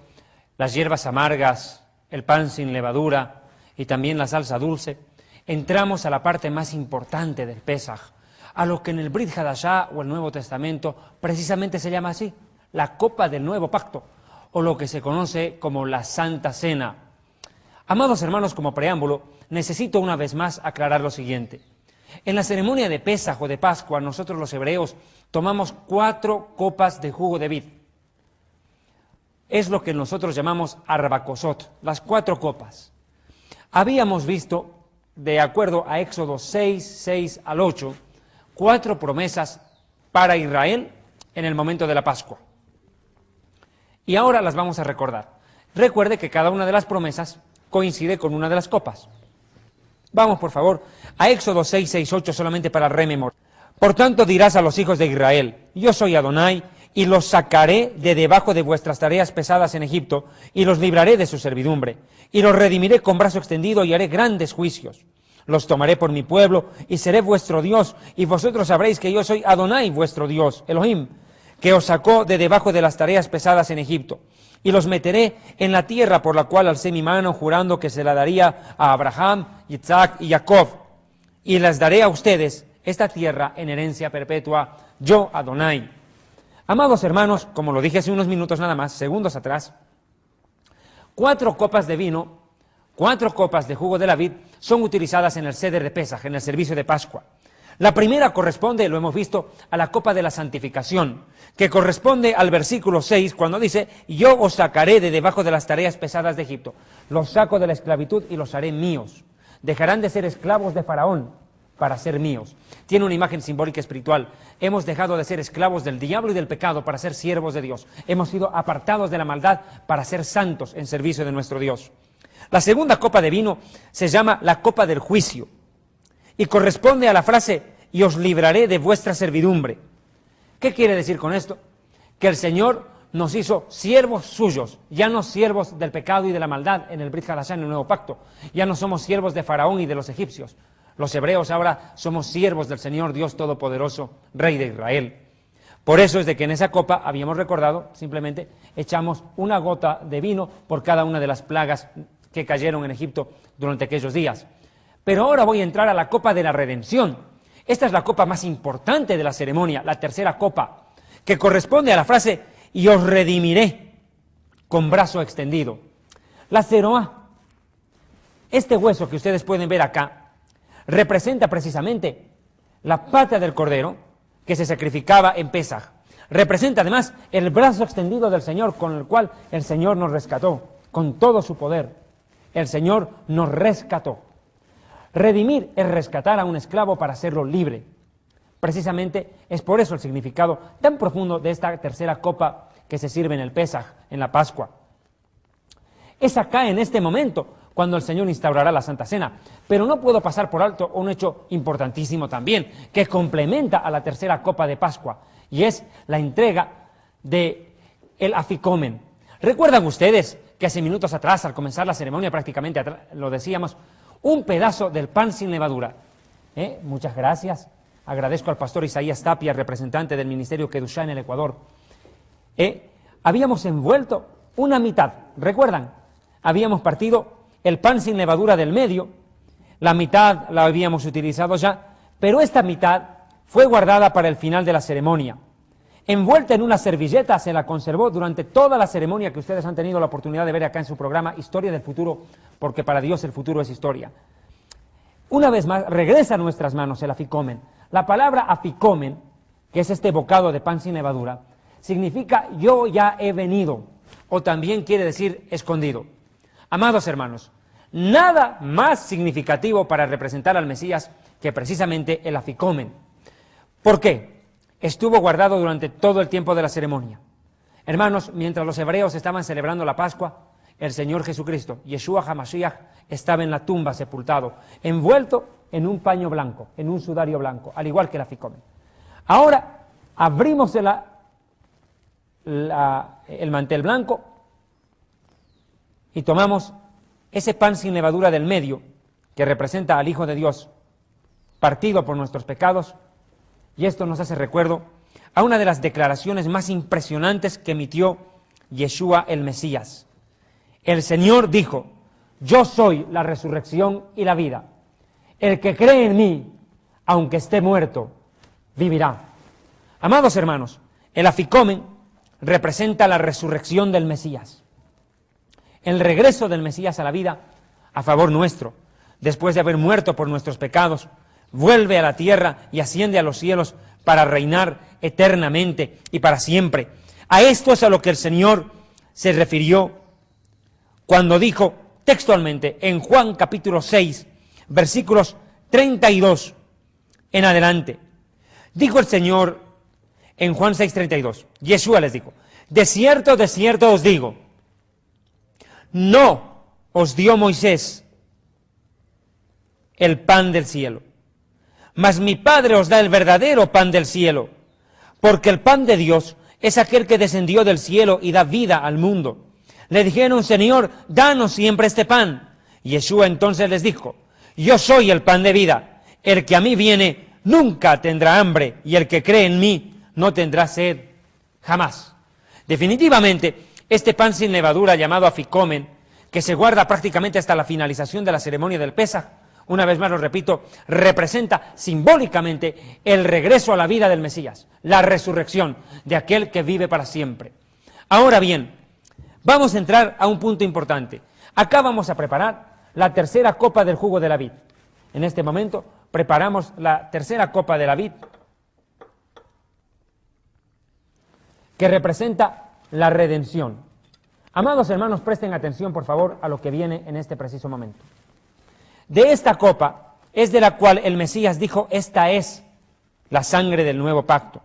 las hierbas amargas, el pan sin levadura y también la salsa dulce, entramos a la parte más importante del Pesaj, a lo que en el Brit Hadashah o el Nuevo Testamento precisamente se llama así, la copa del Nuevo Pacto, o lo que se conoce como la Santa Cena. Amados hermanos, como preámbulo, necesito una vez más aclarar lo siguiente. En la ceremonia de Pesaj o de Pascua, nosotros los hebreos tomamos 4 copas de jugo de vid. Es lo que nosotros llamamos arbakosot, las 4 copas. Habíamos visto, de acuerdo a Éxodo 6 al 8, 4 promesas para Israel en el momento de la Pascua. Y ahora las vamos a recordar. Recuerde que cada una de las promesas coincide con una de las copas. Vamos, por favor, a Éxodo 6, 8, solamente para rememorar. Por tanto dirás a los hijos de Israel: yo soy Adonai, y los sacaré de debajo de vuestras tareas pesadas en Egipto, y los libraré de su servidumbre, y los redimiré con brazo extendido, y haré grandes juicios. Los tomaré por mi pueblo, y seré vuestro Dios, y vosotros sabréis que yo soy Adonai, vuestro Dios, Elohim, que os sacó de debajo de las tareas pesadas en Egipto. Y los meteré en la tierra por la cual alcé mi mano, jurando que se la daría a Abraham, Isaac y Jacob. Y les daré a ustedes esta tierra en herencia perpetua, yo Adonai. Amados hermanos, como lo dije hace unos minutos nada más, segundos atrás, 4 copas de vino, 4 copas de jugo de la vid son utilizadas en el Seder de Pesaj, en el servicio de Pascua. La primera corresponde, lo hemos visto, a la copa de la santificación, que corresponde al versículo 6, cuando dice: yo os sacaré de debajo de las tareas pesadas de Egipto. Los saco de la esclavitud y los haré míos. Dejarán de ser esclavos de Faraón para ser míos. Tiene una imagen simbólica espiritual. Hemos dejado de ser esclavos del diablo y del pecado para ser siervos de Dios. Hemos sido apartados de la maldad para ser santos en servicio de nuestro Dios. La segunda copa de vino se llama la copa del juicio y corresponde a la frase: y os libraré de vuestra servidumbre. ¿Qué quiere decir con esto? Que el Señor nos hizo siervos suyos, ya no siervos del pecado y de la maldad en el Brit Hadashah, en el Nuevo Pacto. Ya no somos siervos de Faraón y de los egipcios. Los hebreos ahora somos siervos del Señor Dios Todopoderoso, Rey de Israel. Por eso es de que en esa copa, habíamos recordado, simplemente echamos una gota de vino por cada una de las plagas que cayeron en Egipto durante aquellos días. Pero ahora voy a entrar a la copa de la redención. Esta es la copa más importante de la ceremonia, la tercera copa, que corresponde a la frase: y os redimiré con brazo extendido. La Zeroá, este hueso que ustedes pueden ver acá, representa precisamente la pata del cordero que se sacrificaba en Pesaj. Representa además el brazo extendido del Señor, con el cual el Señor nos rescató, con todo su poder. El Señor nos rescató. Redimir es rescatar a un esclavo para hacerlo libre. Precisamente es por eso el significado tan profundo de esta tercera copa que se sirve en el Pesaj, en la Pascua. Es acá en este momento cuando el Señor instaurará la Santa Cena. Pero no puedo pasar por alto un hecho importantísimo también, que complementa a la tercera copa de Pascua, y es la entrega del aficomen. ¿Recuerdan ustedes que hace minutos atrás, al comenzar la ceremonia, prácticamente lo decíamos, un pedazo del pan sin levadura? Muchas gracias. Agradezco al pastor Isaías Tapia, representante del Ministerio Kedushá en el Ecuador. Habíamos envuelto una mitad, ¿recuerdan? Habíamos partido el pan sin levadura del medio, la mitad la habíamos utilizado ya, pero esta mitad fue guardada para el final de la ceremonia. Envuelta en una servilleta, se la conservó durante toda la ceremonia que ustedes han tenido la oportunidad de ver acá en su programa Historia del Futuro, porque para Dios el futuro es historia. Una vez más, regresa a nuestras manos el aficomen. La palabra aficomen, que es este bocado de pan sin levadura, significa yo ya he venido, o también quiere decir escondido. Amados hermanos, nada más significativo para representar al Mesías que precisamente el aficomen. ¿Por qué? Estuvo guardado durante todo el tiempo de la ceremonia. Hermanos, mientras los hebreos estaban celebrando la Pascua, el Señor Jesucristo, Yeshua HaMashiach, estaba en la tumba sepultado, envuelto en un paño blanco, en un sudario blanco, al igual que el aficomen. Ahora abrimos el mantel blanco y tomamos ese pan sin levadura del medio, que representa al Hijo de Dios, partido por nuestros pecados, y esto nos hace recuerdo a una de las declaraciones más impresionantes que emitió Yeshua el Mesías. El Señor dijo: yo soy la resurrección y la vida. El que cree en mí, aunque esté muerto, vivirá. Amados hermanos, el aficomen representa la resurrección del Mesías. El regreso del Mesías a la vida a favor nuestro, después de haber muerto por nuestros pecados, vuelve a la tierra y asciende a los cielos para reinar eternamente y para siempre. A esto es a lo que el Señor se refirió cuando dijo textualmente en Juan capítulo 6, versículos 32 en adelante. Dijo el Señor en Juan 6:32, Yeshua les dijo: de cierto os digo, no os dio Moisés el pan del cielo, mas mi Padre os da el verdadero pan del cielo, porque el pan de Dios es aquel que descendió del cielo y da vida al mundo. Le dijeron: Señor, danos siempre este pan. Yeshua entonces les dijo: yo soy el pan de vida, el que a mí viene nunca tendrá hambre, y el que cree en mí no tendrá sed jamás. Definitivamente, este pan sin levadura llamado aficomen, que se guarda prácticamente hasta la finalización de la ceremonia del Pesaj, una vez más lo repito, representa simbólicamente el regreso a la vida del Mesías, la resurrección de aquel que vive para siempre. Ahora bien, vamos a entrar a un punto importante. Acá vamos a preparar la tercera copa del jugo de la vid. En este momento preparamos la tercera copa de la vid, que representa la redención. Amados hermanos, presten atención por favor a lo que viene en este preciso momento. De esta copa es de la cual el Mesías dijo: esta es la sangre del nuevo pacto.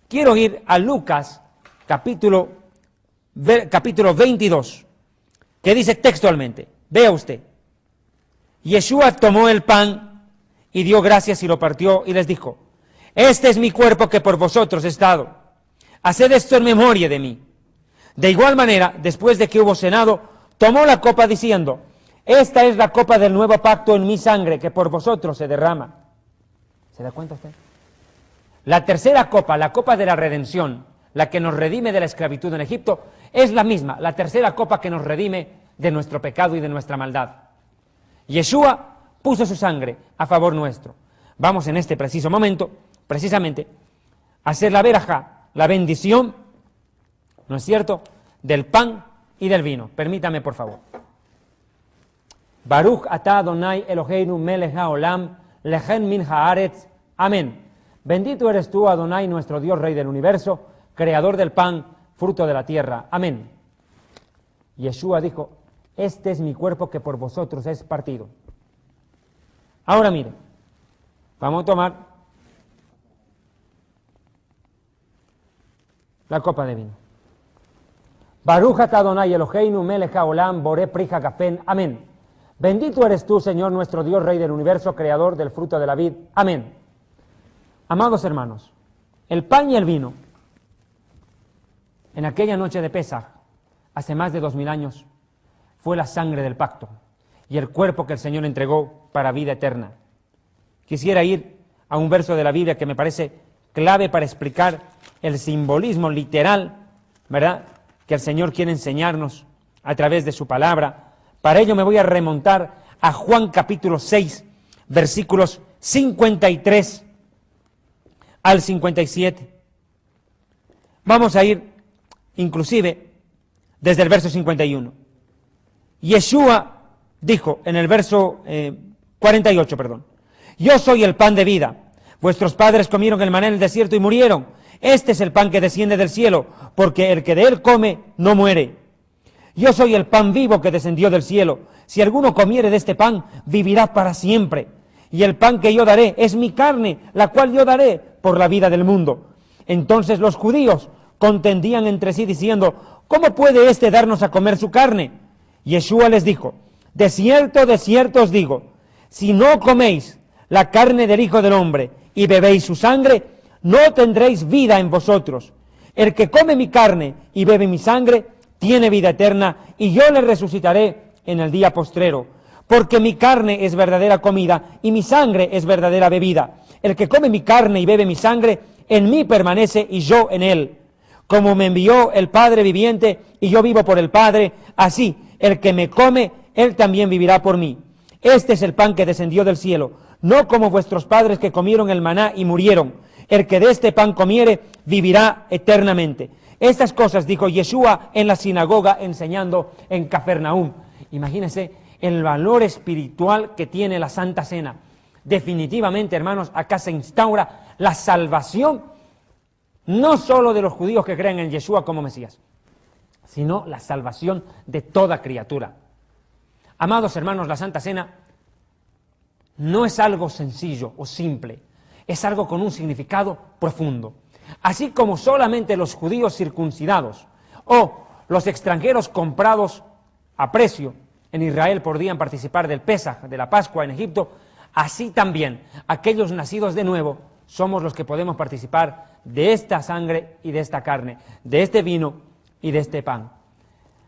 Quiero ir a Lucas capítulo 22, que dice textualmente, vea usted: Yeshua tomó el pan y dio gracias y lo partió y les dijo: este es mi cuerpo que por vosotros es dado, haced esto en memoria de mí. De igual manera, después de que hubo cenado, tomó la copa diciendo: esta es la copa del nuevo pacto en mi sangre, que por vosotros se derrama. ¿Se da cuenta usted? La tercera copa, la copa de la redención, la que nos redime de la esclavitud en Egipto, es la misma, la tercera copa que nos redime de nuestro pecado y de nuestra maldad. Yeshua puso su sangre a favor nuestro. Vamos en este preciso momento, precisamente, a hacer la verajá, la bendición, ¿no es cierto?, del pan y del vino. Permítame, por favor. Baruch atah Adonai Eloheinu melech haolam, lechen min haaretz. Amén. Bendito eres tú, Adonai, nuestro Dios, Rey del universo, creador del pan, fruto de la tierra. Amén. Yeshua dijo: este es mi cuerpo que por vosotros es partido. Ahora mire, vamos a tomar la copa de vino. Baruch atah Adonai Eloheinu melech haolam boré pri hagafen. Amén. Bendito eres tú, Señor, nuestro Dios, Rey del universo, creador del fruto de la vid. Amén. Amados hermanos, el pan y el vino, en aquella noche de Pesaj, hace más de 2000 años, fue la sangre del pacto y el cuerpo que el Señor entregó para vida eterna. Quisiera ir a un verso de la Biblia que me parece clave para explicar el simbolismo literal, ¿verdad?, que el Señor quiere enseñarnos a través de su palabra. Para ello me voy a remontar a Juan capítulo 6, versículos 53 al 57. Vamos a ir inclusive desde el verso 51. Yeshua dijo en el verso 48, yo soy el pan de vida. Vuestros padres comieron el maná en el desierto y murieron. Este es el pan que desciende del cielo, porque el que de él come no muere. Yo soy el pan vivo que descendió del cielo. Si alguno comiere de este pan, vivirá para siempre. Y el pan que yo daré es mi carne, la cual yo daré por la vida del mundo. Entonces los judíos contendían entre sí diciendo, ¿cómo puede éste darnos a comer su carne? Yeshua les dijo, de cierto os digo, si no coméis la carne del Hijo del Hombre y bebéis su sangre, no tendréis vida en vosotros. El que come mi carne y bebe mi sangre, tiene vida eterna, y yo le resucitaré en el día postrero. Porque mi carne es verdadera comida, y mi sangre es verdadera bebida. El que come mi carne y bebe mi sangre, en mí permanece y yo en él. Como me envió el Padre viviente, y yo vivo por el Padre, así el que me come, él también vivirá por mí. Este es el pan que descendió del cielo, no como vuestros padres que comieron el maná y murieron. El que de este pan comiere, vivirá eternamente. Estas cosas dijo Yeshua en la sinagoga enseñando en Cafarnaúm. Imagínense el valor espiritual que tiene la Santa Cena. Definitivamente, hermanos, acá se instaura la salvación, no solo de los judíos que creen en Yeshua como Mesías, sino la salvación de toda criatura. Amados hermanos, la Santa Cena no es algo sencillo o simple, es algo con un significado profundo. Así como solamente los judíos circuncidados o los extranjeros comprados a precio en Israel podían participar del Pesaj, de la Pascua en Egipto, así también aquellos nacidos de nuevo somos los que podemos participar de esta sangre y de esta carne, de este vino y de este pan,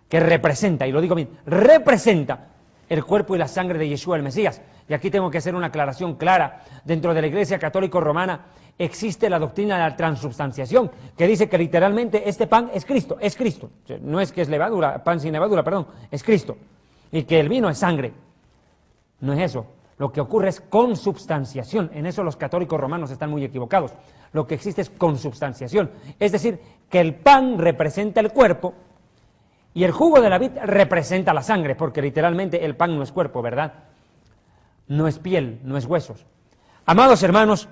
que representa, y lo digo bien, representa el cuerpo y la sangre de Yeshua el Mesías. Y aquí tengo que hacer una aclaración clara. Dentro de la Iglesia Católica Romana existe la doctrina de la transubstanciación, que dice que literalmente este pan es Cristo, es Cristo. O sea, no es que es levadura, pan sin levadura, perdón, es Cristo. Y que el vino es sangre. No es eso. Lo que ocurre es consubstanciación. En eso los católicos romanos están muy equivocados. Lo que existe es consubstanciación. Es decir, que el pan representa el cuerpo y el jugo de la vid representa la sangre, porque literalmente el pan no es cuerpo, ¿verdad? No es piel, no es huesos. Amados hermanos,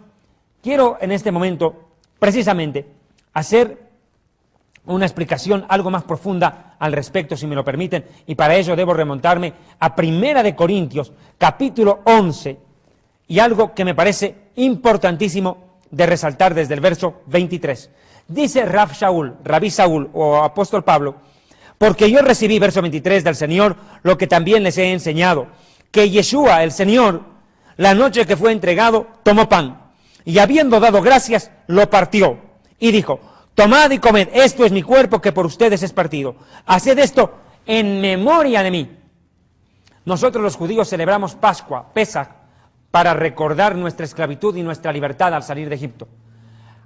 quiero en este momento, precisamente, hacer una explicación algo más profunda al respecto, si me lo permiten, y para ello debo remontarme a 1 Corintios, capítulo 11, y algo que me parece importantísimo de resaltar desde el verso 23. Dice Rabí Saúl, o apóstol Pablo, porque yo recibí, verso 23, del Señor, lo que también les he enseñado, que Yeshua, el Señor, la noche que fue entregado, tomó pan, y habiendo dado gracias, lo partió, y dijo, tomad y comed, esto es mi cuerpo que por ustedes es partido. Haced esto en memoria de mí. Nosotros los judíos celebramos Pascua, Pesaj, para recordar nuestra esclavitud y nuestra libertad al salir de Egipto.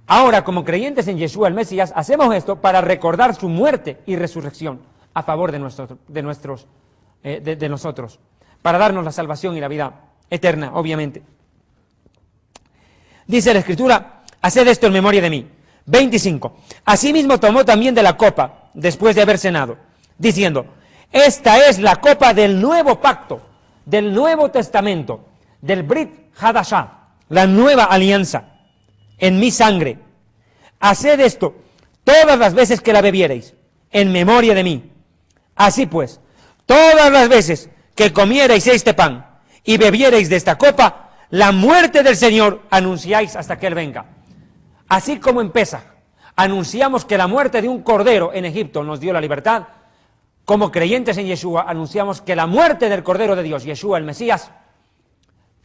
Ahora, como creyentes en Yeshua el Mesías, hacemos esto para recordar su muerte y resurrección a favor de nosotros, para darnos la salvación y la vida eterna, obviamente. Dice la Escritura, haced esto en memoria de mí. 25. Asimismo tomó también de la copa, después de haber cenado, diciendo, esta es la copa del nuevo pacto, del Nuevo Testamento, del Brit Hadashah, la nueva alianza, en mi sangre. Haced esto todas las veces que la bebiereis, en memoria de mí. Así pues, todas las veces que comiereis este pan y bebiereis de esta copa, la muerte del Señor anunciáis hasta que Él venga. Así como en Pesaj anunciamos que la muerte de un cordero en Egipto nos dio la libertad, como creyentes en Yeshua anunciamos que la muerte del Cordero de Dios, Yeshua el Mesías,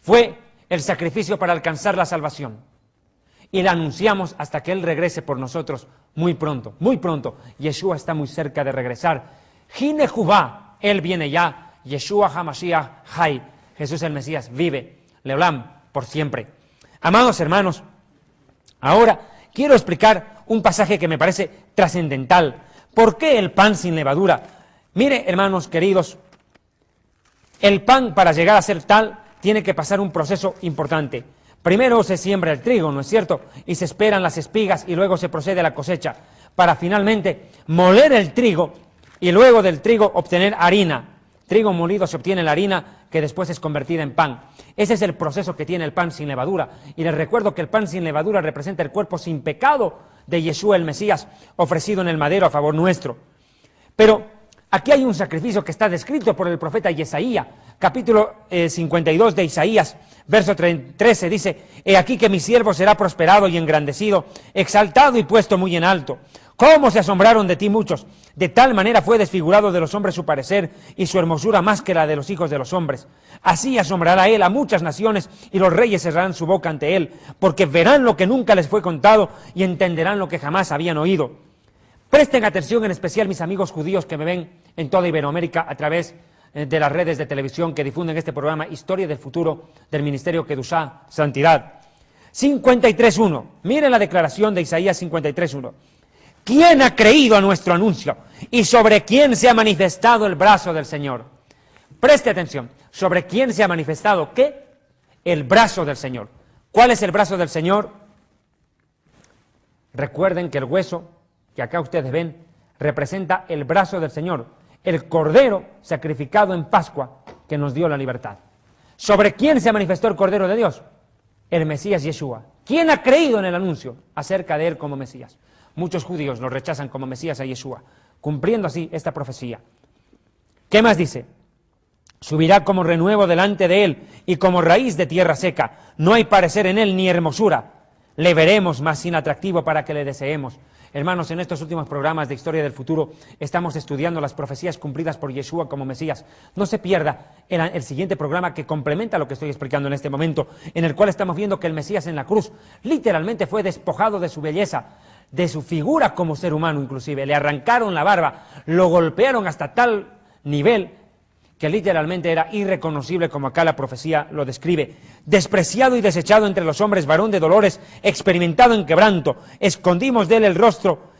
fue el sacrificio para alcanzar la salvación. Y la anunciamos hasta que Él regrese por nosotros muy pronto, muy pronto. Yeshua está muy cerca de regresar. Hine Jubá, Él viene ya. Yeshua HaMashiach Hay, Jesús el Mesías vive. Leolam, por siempre. Amados hermanos, ahora quiero explicar un pasaje que me parece trascendental. ¿Por qué el pan sin levadura? Mire, hermanos queridos, el pan para llegar a ser tal tiene que pasar un proceso importante. Primero se siembra el trigo, ¿no es cierto? Y se esperan las espigas y luego se procede a la cosecha para finalmente moler el trigo y luego del trigo obtener harina. Trigo molido se obtiene la harina que después es convertida en pan. Ese es el proceso que tiene el pan sin levadura. Y les recuerdo que el pan sin levadura representa el cuerpo sin pecado de Yeshua el Mesías, ofrecido en el madero a favor nuestro. Pero aquí hay un sacrificio que está descrito por el profeta Isaías, capítulo 52 de Isaías, verso 13, dice: he aquí que mi siervo será prosperado y engrandecido, exaltado y puesto muy en alto. ¿Cómo se asombraron de ti muchos? De tal manera fue desfigurado de los hombres su parecer, y su hermosura más que la de los hijos de los hombres. Así asombrará él a muchas naciones, y los reyes cerrarán su boca ante él, porque verán lo que nunca les fue contado, y entenderán lo que jamás habían oído. Presten atención, en especial mis amigos judíos que me ven en toda Iberoamérica a través de las redes de televisión que difunden este programa, Historia del Futuro, del Ministerio Kedushá, Santidad. 53.1, miren la declaración de Isaías 53.1. ¿Quién ha creído a nuestro anuncio? ¿Y sobre quién se ha manifestado el brazo del Señor? Preste atención, ¿sobre quién se ha manifestado qué? El brazo del Señor. ¿Cuál es el brazo del Señor? Recuerden que el hueso, que acá ustedes ven, representa el brazo del Señor, el Cordero sacrificado en Pascua que nos dio la libertad. ¿Sobre quién se manifestó el Cordero de Dios? El Mesías Yeshua. ¿Quién ha creído en el anuncio acerca de él como Mesías? Muchos judíos lo rechazan como Mesías a Yeshua, cumpliendo así esta profecía. ¿Qué más dice? Subirá como renuevo delante de él y como raíz de tierra seca. No hay parecer en él ni hermosura. Le veremos más inatractivo para que le deseemos. Hermanos, en estos últimos programas de Historia del Futuro estamos estudiando las profecías cumplidas por Yeshua como Mesías. No se pierda el siguiente programa que complementa lo que estoy explicando en este momento, en el cual estamos viendo que el Mesías en la cruz literalmente fue despojado de su belleza, de su figura como ser humano inclusive. Le arrancaron la barba, lo golpearon hasta tal nivel que literalmente era irreconocible, como acá la profecía lo describe. Despreciado y desechado entre los hombres, varón de dolores, experimentado en quebranto, escondimos de él el rostro,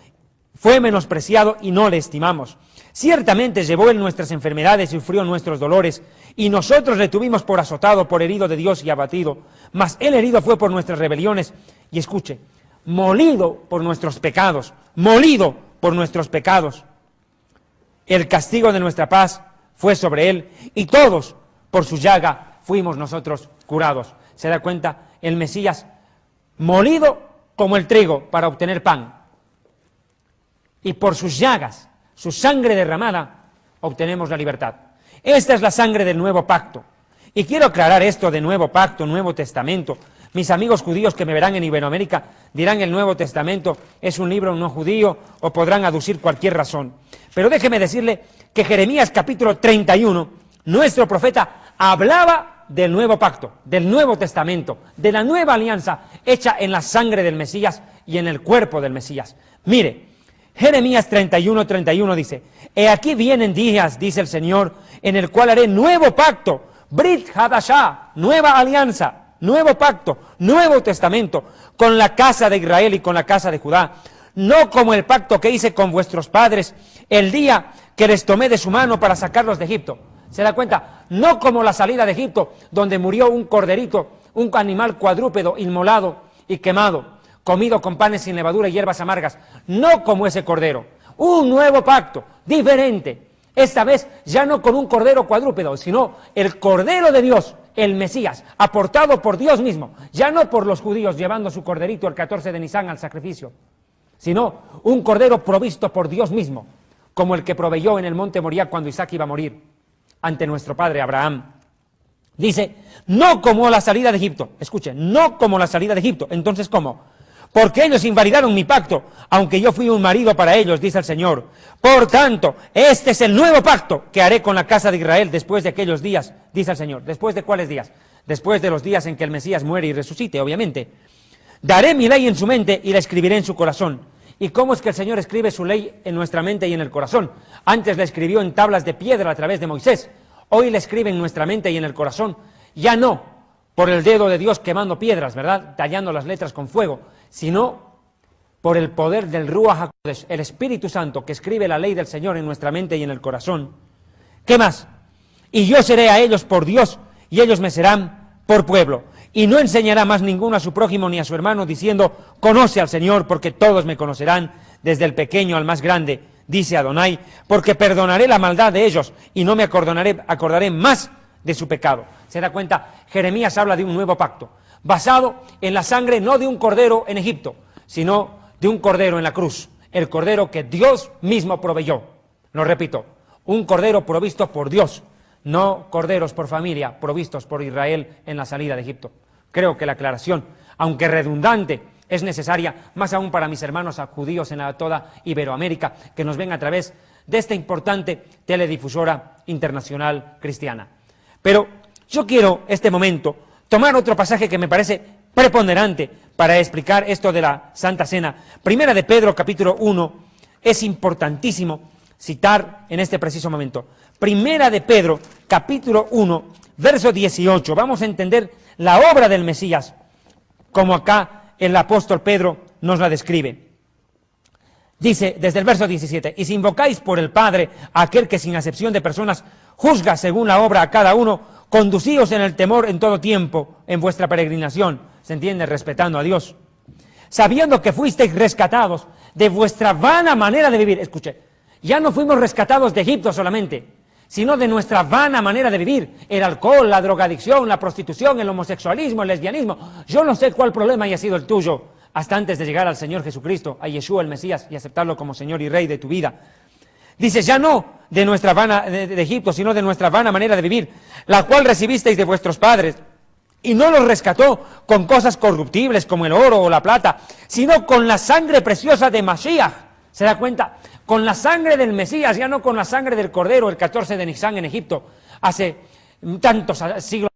fue menospreciado y no le estimamos. Ciertamente llevó él nuestras enfermedades y sufrió nuestros dolores, y nosotros le tuvimos por azotado, por herido de Dios y abatido. Mas él herido fue por nuestras rebeliones, y escuche, molido por nuestros pecados, molido por nuestros pecados. El castigo de nuestra paz fue sobre él, y todos por su llaga fuimos nosotros curados. ¿Se da cuenta? El Mesías molido como el trigo para obtener pan, y por sus llagas, su sangre derramada, obtenemos la libertad. Esta es la sangre del nuevo pacto. Y quiero aclarar esto de nuevo pacto, Nuevo Testamento. Mis amigos judíos que me verán en Iberoamérica dirán el Nuevo Testamento es un libro no judío, o podrán aducir cualquier razón. Pero déjeme decirle que Jeremías capítulo 31, nuestro profeta hablaba del nuevo pacto, del Nuevo Testamento, de la nueva alianza hecha en la sangre del Mesías y en el cuerpo del Mesías. Mire, Jeremías 31:31 dice: he aquí vienen días, dice el Señor, en el cual haré nuevo pacto, Brit Hadashah, nueva alianza, nuevo pacto, Nuevo Testamento, con la casa de Israel y con la casa de Judá, no como el pacto que hice con vuestros padres el día que les tomé de su mano para sacarlos de Egipto. ¿Se da cuenta? No como la salida de Egipto, donde murió un corderito, un animal cuadrúpedo, inmolado y quemado, comido con panes sin levadura y hierbas amargas. No como ese cordero. Un nuevo pacto, diferente. Esta vez ya no con un cordero cuadrúpedo, sino el Cordero de Dios, el Mesías, aportado por Dios mismo, ya no por los judíos llevando su corderito el 14 de Nisan al sacrificio, sino un cordero provisto por Dios mismo, como el que proveyó en el monte Moriah cuando Isaac iba a morir ante nuestro padre Abraham. Dice, no como la salida de Egipto. Escuchen, no como la salida de Egipto. Entonces, ¿cómo? Porque ellos invalidaron mi pacto, aunque yo fui un marido para ellos, dice el Señor. Por tanto, este es el nuevo pacto que haré con la casa de Israel después de aquellos días, dice el Señor. ¿Después de cuáles días? Después de los días en que el Mesías muere y resucite, obviamente. Daré mi ley en su mente y la escribiré en su corazón. ¿Y cómo es que el Señor escribe su ley en nuestra mente y en el corazón? Antes la escribió en tablas de piedra a través de Moisés. Hoy la escribe en nuestra mente y en el corazón. Ya no por el dedo de Dios quemando piedras, ¿verdad? Tallando las letras con fuego, sino por el poder del Ruach HaKodesh, el Espíritu Santo que escribe la ley del Señor en nuestra mente y en el corazón. ¿Qué más? Y yo seré a ellos por Dios, y ellos me serán por pueblo. Y no enseñará más ninguno a su prójimo ni a su hermano, diciendo, conoce al Señor, porque todos me conocerán, desde el pequeño al más grande, dice Adonai, porque perdonaré la maldad de ellos, y no me acordaré más de su pecado. ¿Se da cuenta? Jeremías habla de un nuevo pacto, basado en la sangre no de un cordero en Egipto, sino de un cordero en la cruz, el cordero que Dios mismo proveyó. Lo repito, un cordero provisto por Dios, no corderos por familia provistos por Israel en la salida de Egipto. Creo que la aclaración, aunque redundante, es necesaria, más aún para mis hermanos judíos en toda Iberoamérica, que nos ven a través de esta importante teledifusora internacional cristiana. Pero yo quiero, este momento, tomar otro pasaje que me parece preponderante para explicar esto de la Santa Cena. Primera de Pedro, capítulo 1, es importantísimo citar en este preciso momento. Primera de Pedro, capítulo 1, verso 18. Vamos a entender la obra del Mesías, como acá el apóstol Pedro nos la describe. Dice, desde el verso 17, y si invocáis por el Padre a aquel que sin acepción de personas juzga según la obra a cada uno, conducíos en el temor en todo tiempo, en vuestra peregrinación, se entiende, respetando a Dios, sabiendo que fuisteis rescatados de vuestra vana manera de vivir. Escuche, ya no fuimos rescatados de Egipto solamente, sino de nuestra vana manera de vivir, el alcohol, la drogadicción, la prostitución, el homosexualismo, el lesbianismo. Yo no sé cuál problema haya sido el tuyo, hasta antes de llegar al Señor Jesucristo, a Yeshua el Mesías, y aceptarlo como Señor y Rey de tu vida. Dice, ya no de nuestra vana de Egipto, sino de nuestra vana manera de vivir, la cual recibisteis de vuestros padres, y no los rescató con cosas corruptibles como el oro o la plata, sino con la sangre preciosa de Mashiach. ¿Se da cuenta? Con la sangre del Mesías, ya no con la sangre del Cordero, el 14 de Nisan en Egipto, hace tantos siglos.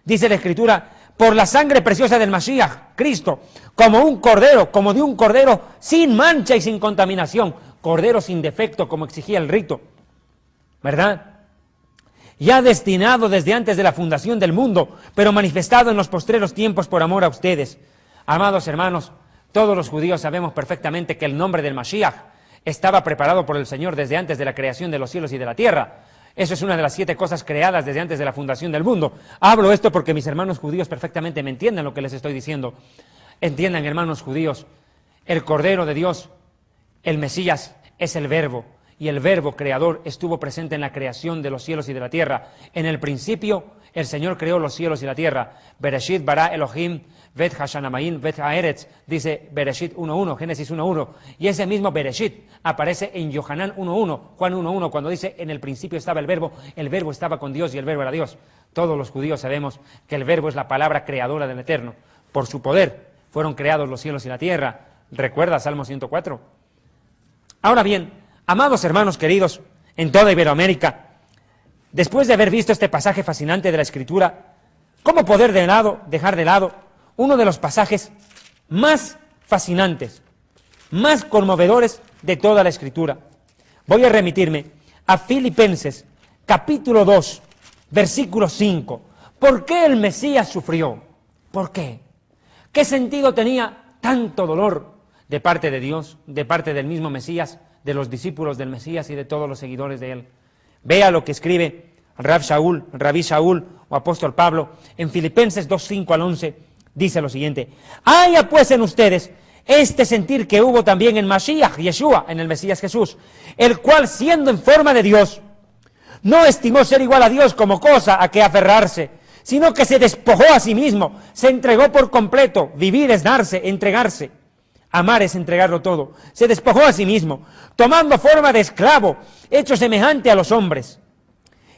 Dice la Escritura, por la sangre preciosa del Mashiach, Cristo, como un cordero, como de un cordero sin mancha y sin contaminación, cordero sin defecto, como exigía el rito, ¿verdad? Ya destinado desde antes de la fundación del mundo, pero manifestado en los postreros tiempos por amor a ustedes. Amados hermanos, todos los judíos sabemos perfectamente que el nombre del Mashiach estaba preparado por el Señor desde antes de la creación de los cielos y de la tierra. Eso es una de las 7 cosas creadas desde antes de la fundación del mundo. Hablo esto porque mis hermanos judíos perfectamente me entienden lo que les estoy diciendo. Entiendan, hermanos judíos, el Cordero de Dios, el Mesías, es el Verbo, y el Verbo creador estuvo presente en la creación de los cielos y de la tierra. En el principio, el Señor creó los cielos y la tierra. Bereshit bara Elohim vet hashanamayim vet haeretz, dice Bereshit 1.1, Génesis 1.1. Y ese mismo Bereshit aparece en Yohanan 1.1, Juan 1.1, cuando dice, en el principio estaba el Verbo estaba con Dios y el Verbo era Dios. Todos los judíos sabemos que el Verbo es la palabra creadora del Eterno. Por su poder fueron creados los cielos y la tierra. ¿Recuerda Salmo 104? Ahora bien, amados hermanos queridos, en toda Iberoamérica, después de haber visto este pasaje fascinante de la Escritura, ¿cómo poder dejar de lado uno de los pasajes más fascinantes, más conmovedores de toda la Escritura? Voy a remitirme a Filipenses, capítulo 2, versículo 5. ¿Por qué el Mesías sufrió? ¿Por qué? ¿Qué sentido tenía tanto dolor de parte de Dios, de parte del mismo Mesías, de los discípulos del Mesías y de todos los seguidores de él? Vea lo que escribe Rabí Shaul o apóstol Pablo en Filipenses 2, 5 al 11, dice lo siguiente: haya pues en ustedes este sentir que hubo también en Mashiach, Yeshua, en el Mesías Jesús, el cual siendo en forma de Dios, no estimó ser igual a Dios como cosa a que aferrarse, sino que se despojó a sí mismo, se entregó por completo. Vivir es darse, entregarse. Amar es entregarlo todo. Se despojó a sí mismo, tomando forma de esclavo, hecho semejante a los hombres.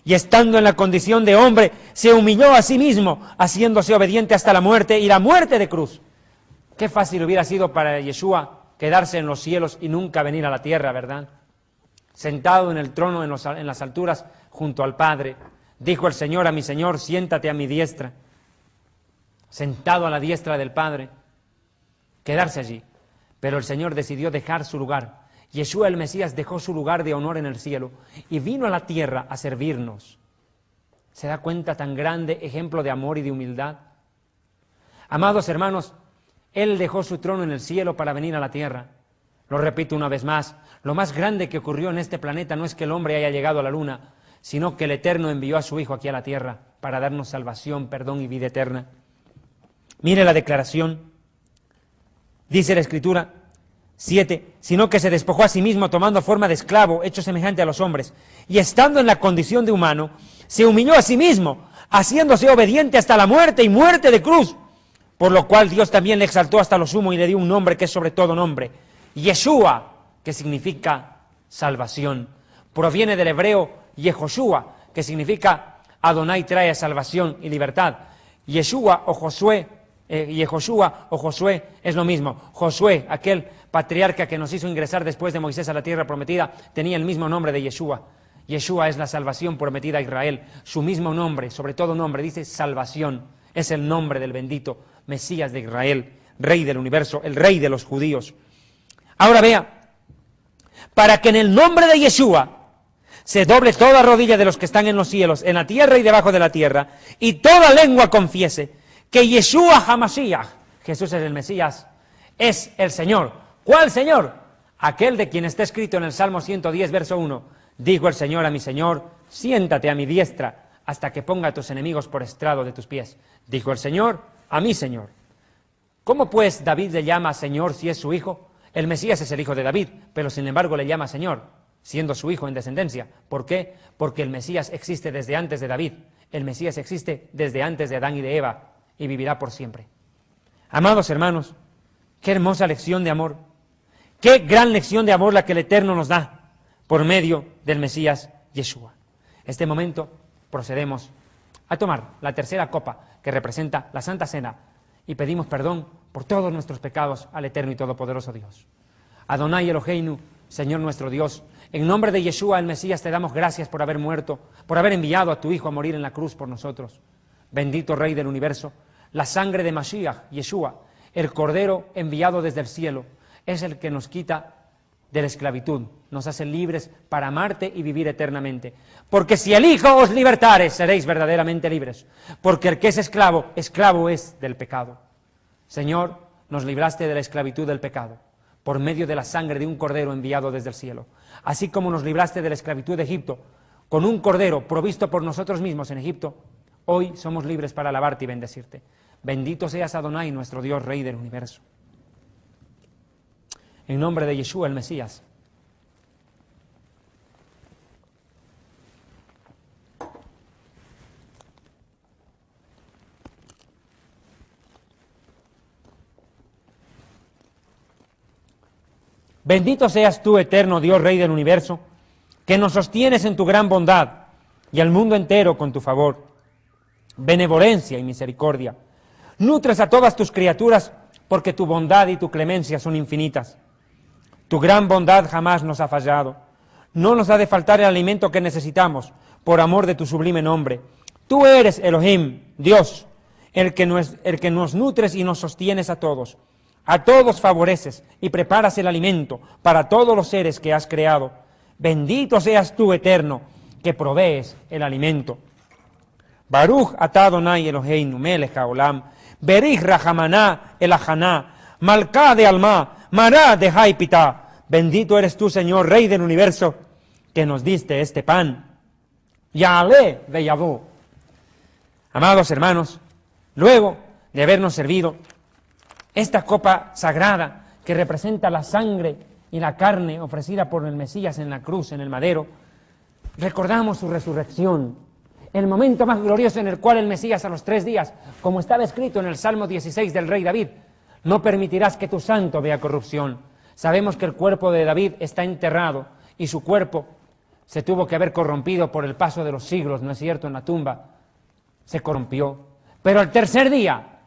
y estando en la condición de hombre, se humilló a sí mismo, haciéndose obediente hasta la muerte y la muerte de cruz. Qué fácil hubiera sido para Yeshua quedarse en los cielos y nunca venir a la tierra, ¿verdad? Sentado en el trono en las alturas junto al Padre, dijo el Señor a mi Señor, siéntate a mi diestra. Sentado a la diestra del Padre, quedarse allí. Pero el Señor decidió dejar su lugar. Yeshua el Mesías dejó su lugar de honor en el cielo y vino a la tierra a servirnos. ¿Se da cuenta tan grande ejemplo de amor y de humildad? Amados hermanos, Él dejó su trono en el cielo para venir a la tierra. Lo repito una vez más, lo más grande que ocurrió en este planeta no es que el hombre haya llegado a la luna, sino que el Eterno envió a su Hijo aquí a la tierra para darnos salvación, perdón y vida eterna. Mire la declaración. Dice la Escritura 7, sino que se despojó a sí mismo tomando forma de esclavo, hecho semejante a los hombres, y estando en la condición de humano, se humilló a sí mismo, haciéndose obediente hasta la muerte y muerte de cruz, por lo cual Dios también le exaltó hasta lo sumo y le dio un nombre que es sobre todo nombre, Yeshua, que significa salvación. Proviene del hebreo Yehoshua, que significa Adonai trae salvación y libertad. Yeshua o Josué, Yehoshua o Josué es lo mismo. Josué, aquel patriarca que nos hizo ingresar después de Moisés a la tierra prometida, tenía el mismo nombre de Yeshua. Yeshua es la salvación prometida a Israel. Su mismo nombre, sobre todo nombre, dice salvación. Es el nombre del bendito Mesías de Israel, Rey del universo, el Rey de los judíos. Ahora vea, para que en el nombre de Yeshua se doble toda rodilla de los que están en los cielos, en la tierra y debajo de la tierra, y toda lengua confiese que Yeshua HaMashiach, Jesús es el Mesías, es el Señor. ¿Cuál Señor? Aquel de quien está escrito en el Salmo 110, verso 1. Dijo el Señor a mi Señor, siéntate a mi diestra hasta que ponga a tus enemigos por estrado de tus pies. Dijo el Señor a mi Señor. ¿Cómo pues David le llama Señor si es su hijo? El Mesías es el hijo de David, pero sin embargo le llama Señor, siendo su hijo en descendencia. ¿Por qué? Porque el Mesías existe desde antes de David. El Mesías existe desde antes de Adán y de Eva y vivirá por siempre. Amados hermanos, qué hermosa lección de amor. Qué gran lección de amor la que el Eterno nos da por medio del Mesías Yeshua. En este momento procedemos a tomar la tercera copa que representa la Santa Cena y pedimos perdón por todos nuestros pecados al Eterno y Todopoderoso Dios. Adonai Eloheinu, Señor nuestro Dios, en nombre de Yeshua el Mesías te damos gracias por haber muerto, por haber enviado a tu Hijo a morir en la cruz por nosotros. Bendito Rey del universo, la sangre de Mashiach, Yeshua, el Cordero enviado desde el cielo, es el que nos quita de la esclavitud, nos hace libres para amarte y vivir eternamente. Porque si el Hijo os libertare, seréis verdaderamente libres. Porque el que es esclavo, esclavo es del pecado. Señor, nos libraste de la esclavitud del pecado, por medio de la sangre de un Cordero enviado desde el cielo. Así como nos libraste de la esclavitud de Egipto, con un Cordero provisto por nosotros mismos en Egipto, hoy somos libres para alabarte y bendecirte. Bendito seas Adonai, nuestro Dios, Rey del universo. En nombre de Yeshua el Mesías. Bendito seas tú, eterno Dios, Rey del universo, que nos sostienes en tu gran bondad y al mundo entero con tu favor, benevolencia y misericordia. Nutres a todas tus criaturas porque tu bondad y tu clemencia son infinitas. Tu gran bondad jamás nos ha fallado. No nos ha de faltar el alimento que necesitamos por amor de tu sublime nombre. Tú eres Elohim, Dios, el que nos nutres y nos sostienes a todos. A todos favoreces y preparas el alimento para todos los seres que has creado. Bendito seas tú, eterno, que provees el alimento. Baruch atah Adonai Eloheinu melech haolam, berich rachamaná elahaná, malká de alma, mará de haipitá. Bendito eres tú, Señor, Rey del universo, que nos diste este pan. Yahale veyavó. Amados hermanos, luego de habernos servido esta copa sagrada que representa la sangre y la carne ofrecida por el Mesías en la cruz, en el madero, recordamos su resurrección, el momento más glorioso en el cual el Mesías a los 3 días, como estaba escrito en el Salmo 16 del rey David, no permitirás que tu santo vea corrupción. Sabemos que el cuerpo de David está enterrado y su cuerpo se tuvo que haber corrompido por el paso de los siglos, ¿no es cierto?, en la tumba, se corrompió. Pero al tercer día,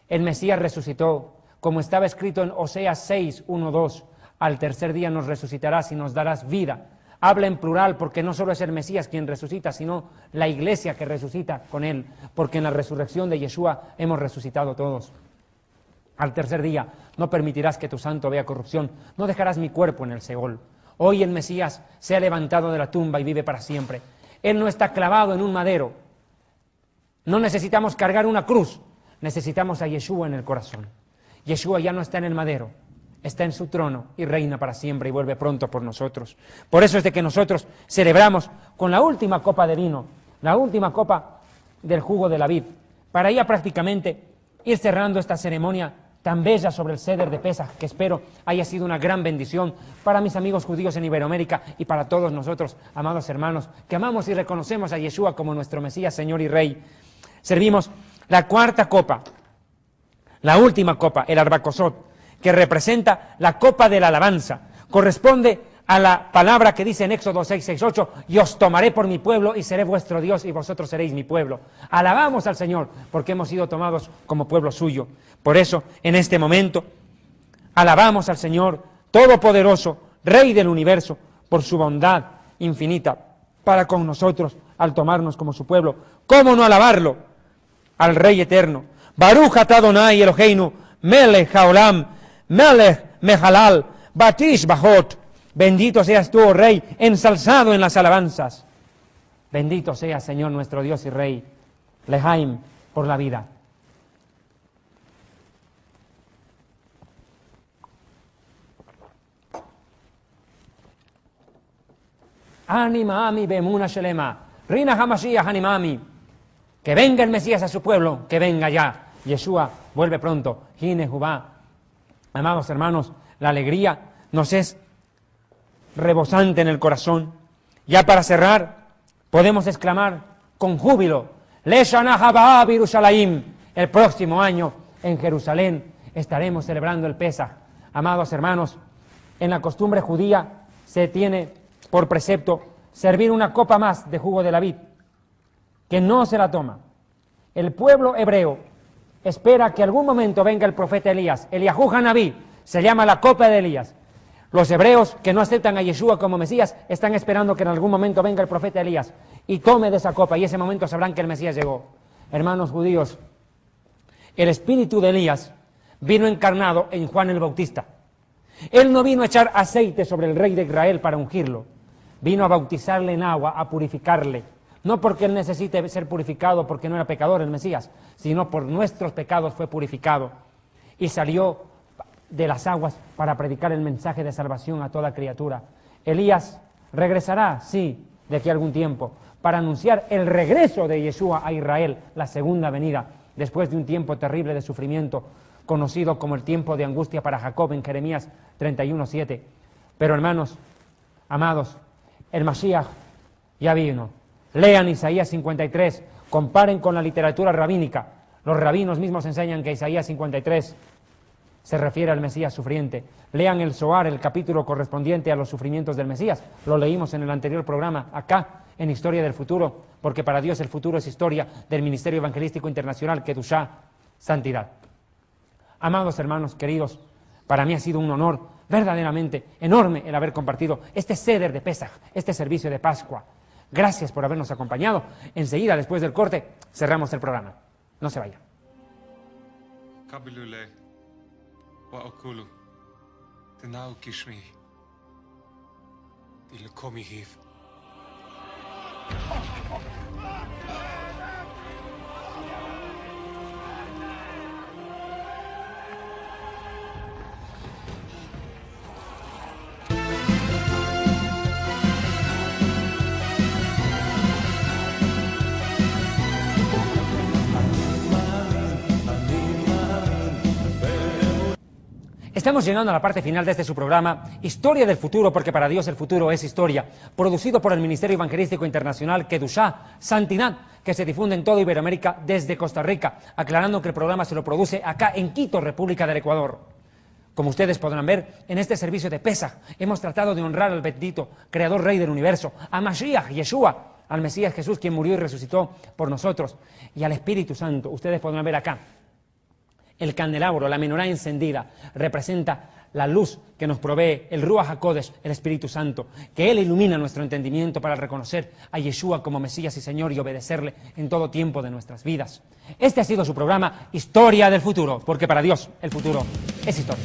el Mesías resucitó, como estaba escrito en Oseas 6, 1, 2, al tercer día nos resucitarás y nos darás vida. Habla en plural porque no solo es el Mesías quien resucita, sino la iglesia que resucita con él, porque en la resurrección de Yeshua hemos resucitado todos. Al tercer día, no permitirás que tu santo vea corrupción, no dejarás mi cuerpo en el Seol. Hoy el Mesías se ha levantado de la tumba y vive para siempre. Él no está clavado en un madero. No necesitamos cargar una cruz, necesitamos a Yeshua en el corazón. Yeshua ya no está en el madero, está en su trono y reina para siempre y vuelve pronto por nosotros. Por eso es de que nosotros celebramos con la última copa de vino, la última copa del jugo de la vid, para ya prácticamente ir cerrando esta ceremonia tan bella sobre el Seder de Pesaj, que espero haya sido una gran bendición para mis amigos judíos en Iberoamérica y para todos nosotros, amados hermanos, que amamos y reconocemos a Yeshua como nuestro Mesías, Señor y Rey. Servimos la cuarta copa, la última copa, el Arbacosot, que representa la copa de la alabanza. Corresponde a la palabra que dice en Éxodo 6:8, y os tomaré por mi pueblo y seré vuestro Dios y vosotros seréis mi pueblo. Alabamos al Señor porque hemos sido tomados como pueblo suyo. Por eso, en este momento, alabamos al Señor Todopoderoso, Rey del universo, por su bondad infinita para con nosotros al tomarnos como su pueblo. ¿Cómo no alabarlo? Al Rey eterno. Baruch atah Adonai Eloheinu, Melech haolam, Melech mehalal, Batish bajot. Bendito seas tú, oh Rey, ensalzado en las alabanzas. Bendito sea, Señor, nuestro Dios y Rey, Lehaim, por la vida. Animami bemuna shelema, Rina Hamashiach animami. Que venga el Mesías a su pueblo, que venga ya. Yeshua vuelve pronto. Hine Jubá. Amados hermanos, la alegría nos es rebosante en el corazón. Ya para cerrar, podemos exclamar con júbilo, Le Shana Haba Yerushalayim. El próximo año en Jerusalén estaremos celebrando el Pesaj. Amados hermanos, en la costumbre judía se tiene por precepto servir una copa más de jugo de la vid, que no se la toma. El pueblo hebreo espera que algún momento venga el profeta Elías. Eliahu Hanabí, se llama la copa de Elías. Los hebreos que no aceptan a Yeshua como Mesías están esperando que en algún momento venga el profeta Elías y tome de esa copa, y ese momento sabrán que el Mesías llegó. Hermanos judíos, el espíritu de Elías vino encarnado en Juan el Bautista. Él no vino a echar aceite sobre el rey de Israel para ungirlo, vino a bautizarle en agua, a purificarle. No porque él necesite ser purificado porque no era pecador el Mesías, sino por nuestros pecados fue purificado y salió de las aguas para predicar el mensaje de salvación a toda criatura. Elías regresará, sí, de aquí a algún tiempo, para anunciar el regreso de Yeshua a Israel, la segunda venida, después de un tiempo terrible de sufrimiento, conocido como el tiempo de angustia para Jacob en Jeremías 31:7. Pero hermanos, amados, el Mashiach ya vino. Lean Isaías 53, comparen con la literatura rabínica. Los rabinos mismos enseñan que Isaías 53 se refiere al Mesías sufriente. Lean el Zohar, el capítulo correspondiente a los sufrimientos del Mesías. Lo leímos en el anterior programa, acá, en Historia del Futuro, porque para Dios el futuro es historia del Ministerio Evangelístico Internacional, Kedushá, Santidad. Amados hermanos queridos, para mí ha sido un honor verdaderamente enorme el haber compartido este Seder de Pesaj, este servicio de Pascua. Gracias por habernos acompañado. Enseguida, después del corte, cerramos el programa. No se vayan. Kabilule wa okulu tenau kishmi dilkomi hiv. Estamos llegando a la parte final de este su programa, Historia del Futuro, porque para Dios el futuro es historia, producido por el Ministerio Evangelístico Internacional Kedushá, Santidad, que se difunde en toda Iberoamérica desde Costa Rica, aclarando que el programa se lo produce acá en Quito, República del Ecuador. Como ustedes podrán ver, en este servicio de Pesaj hemos tratado de honrar al bendito Creador Rey del Universo, a Mashiach, Yeshua, al Mesías Jesús, quien murió y resucitó por nosotros, y al Espíritu Santo. Ustedes podrán ver acá, el candelabro, la menorá encendida, representa la luz que nos provee el Ruach HaKodesh, el Espíritu Santo, que Él ilumina nuestro entendimiento para reconocer a Yeshua como Mesías y Señor y obedecerle en todo tiempo de nuestras vidas. Este ha sido su programa Historia del Futuro, porque para Dios el futuro es historia.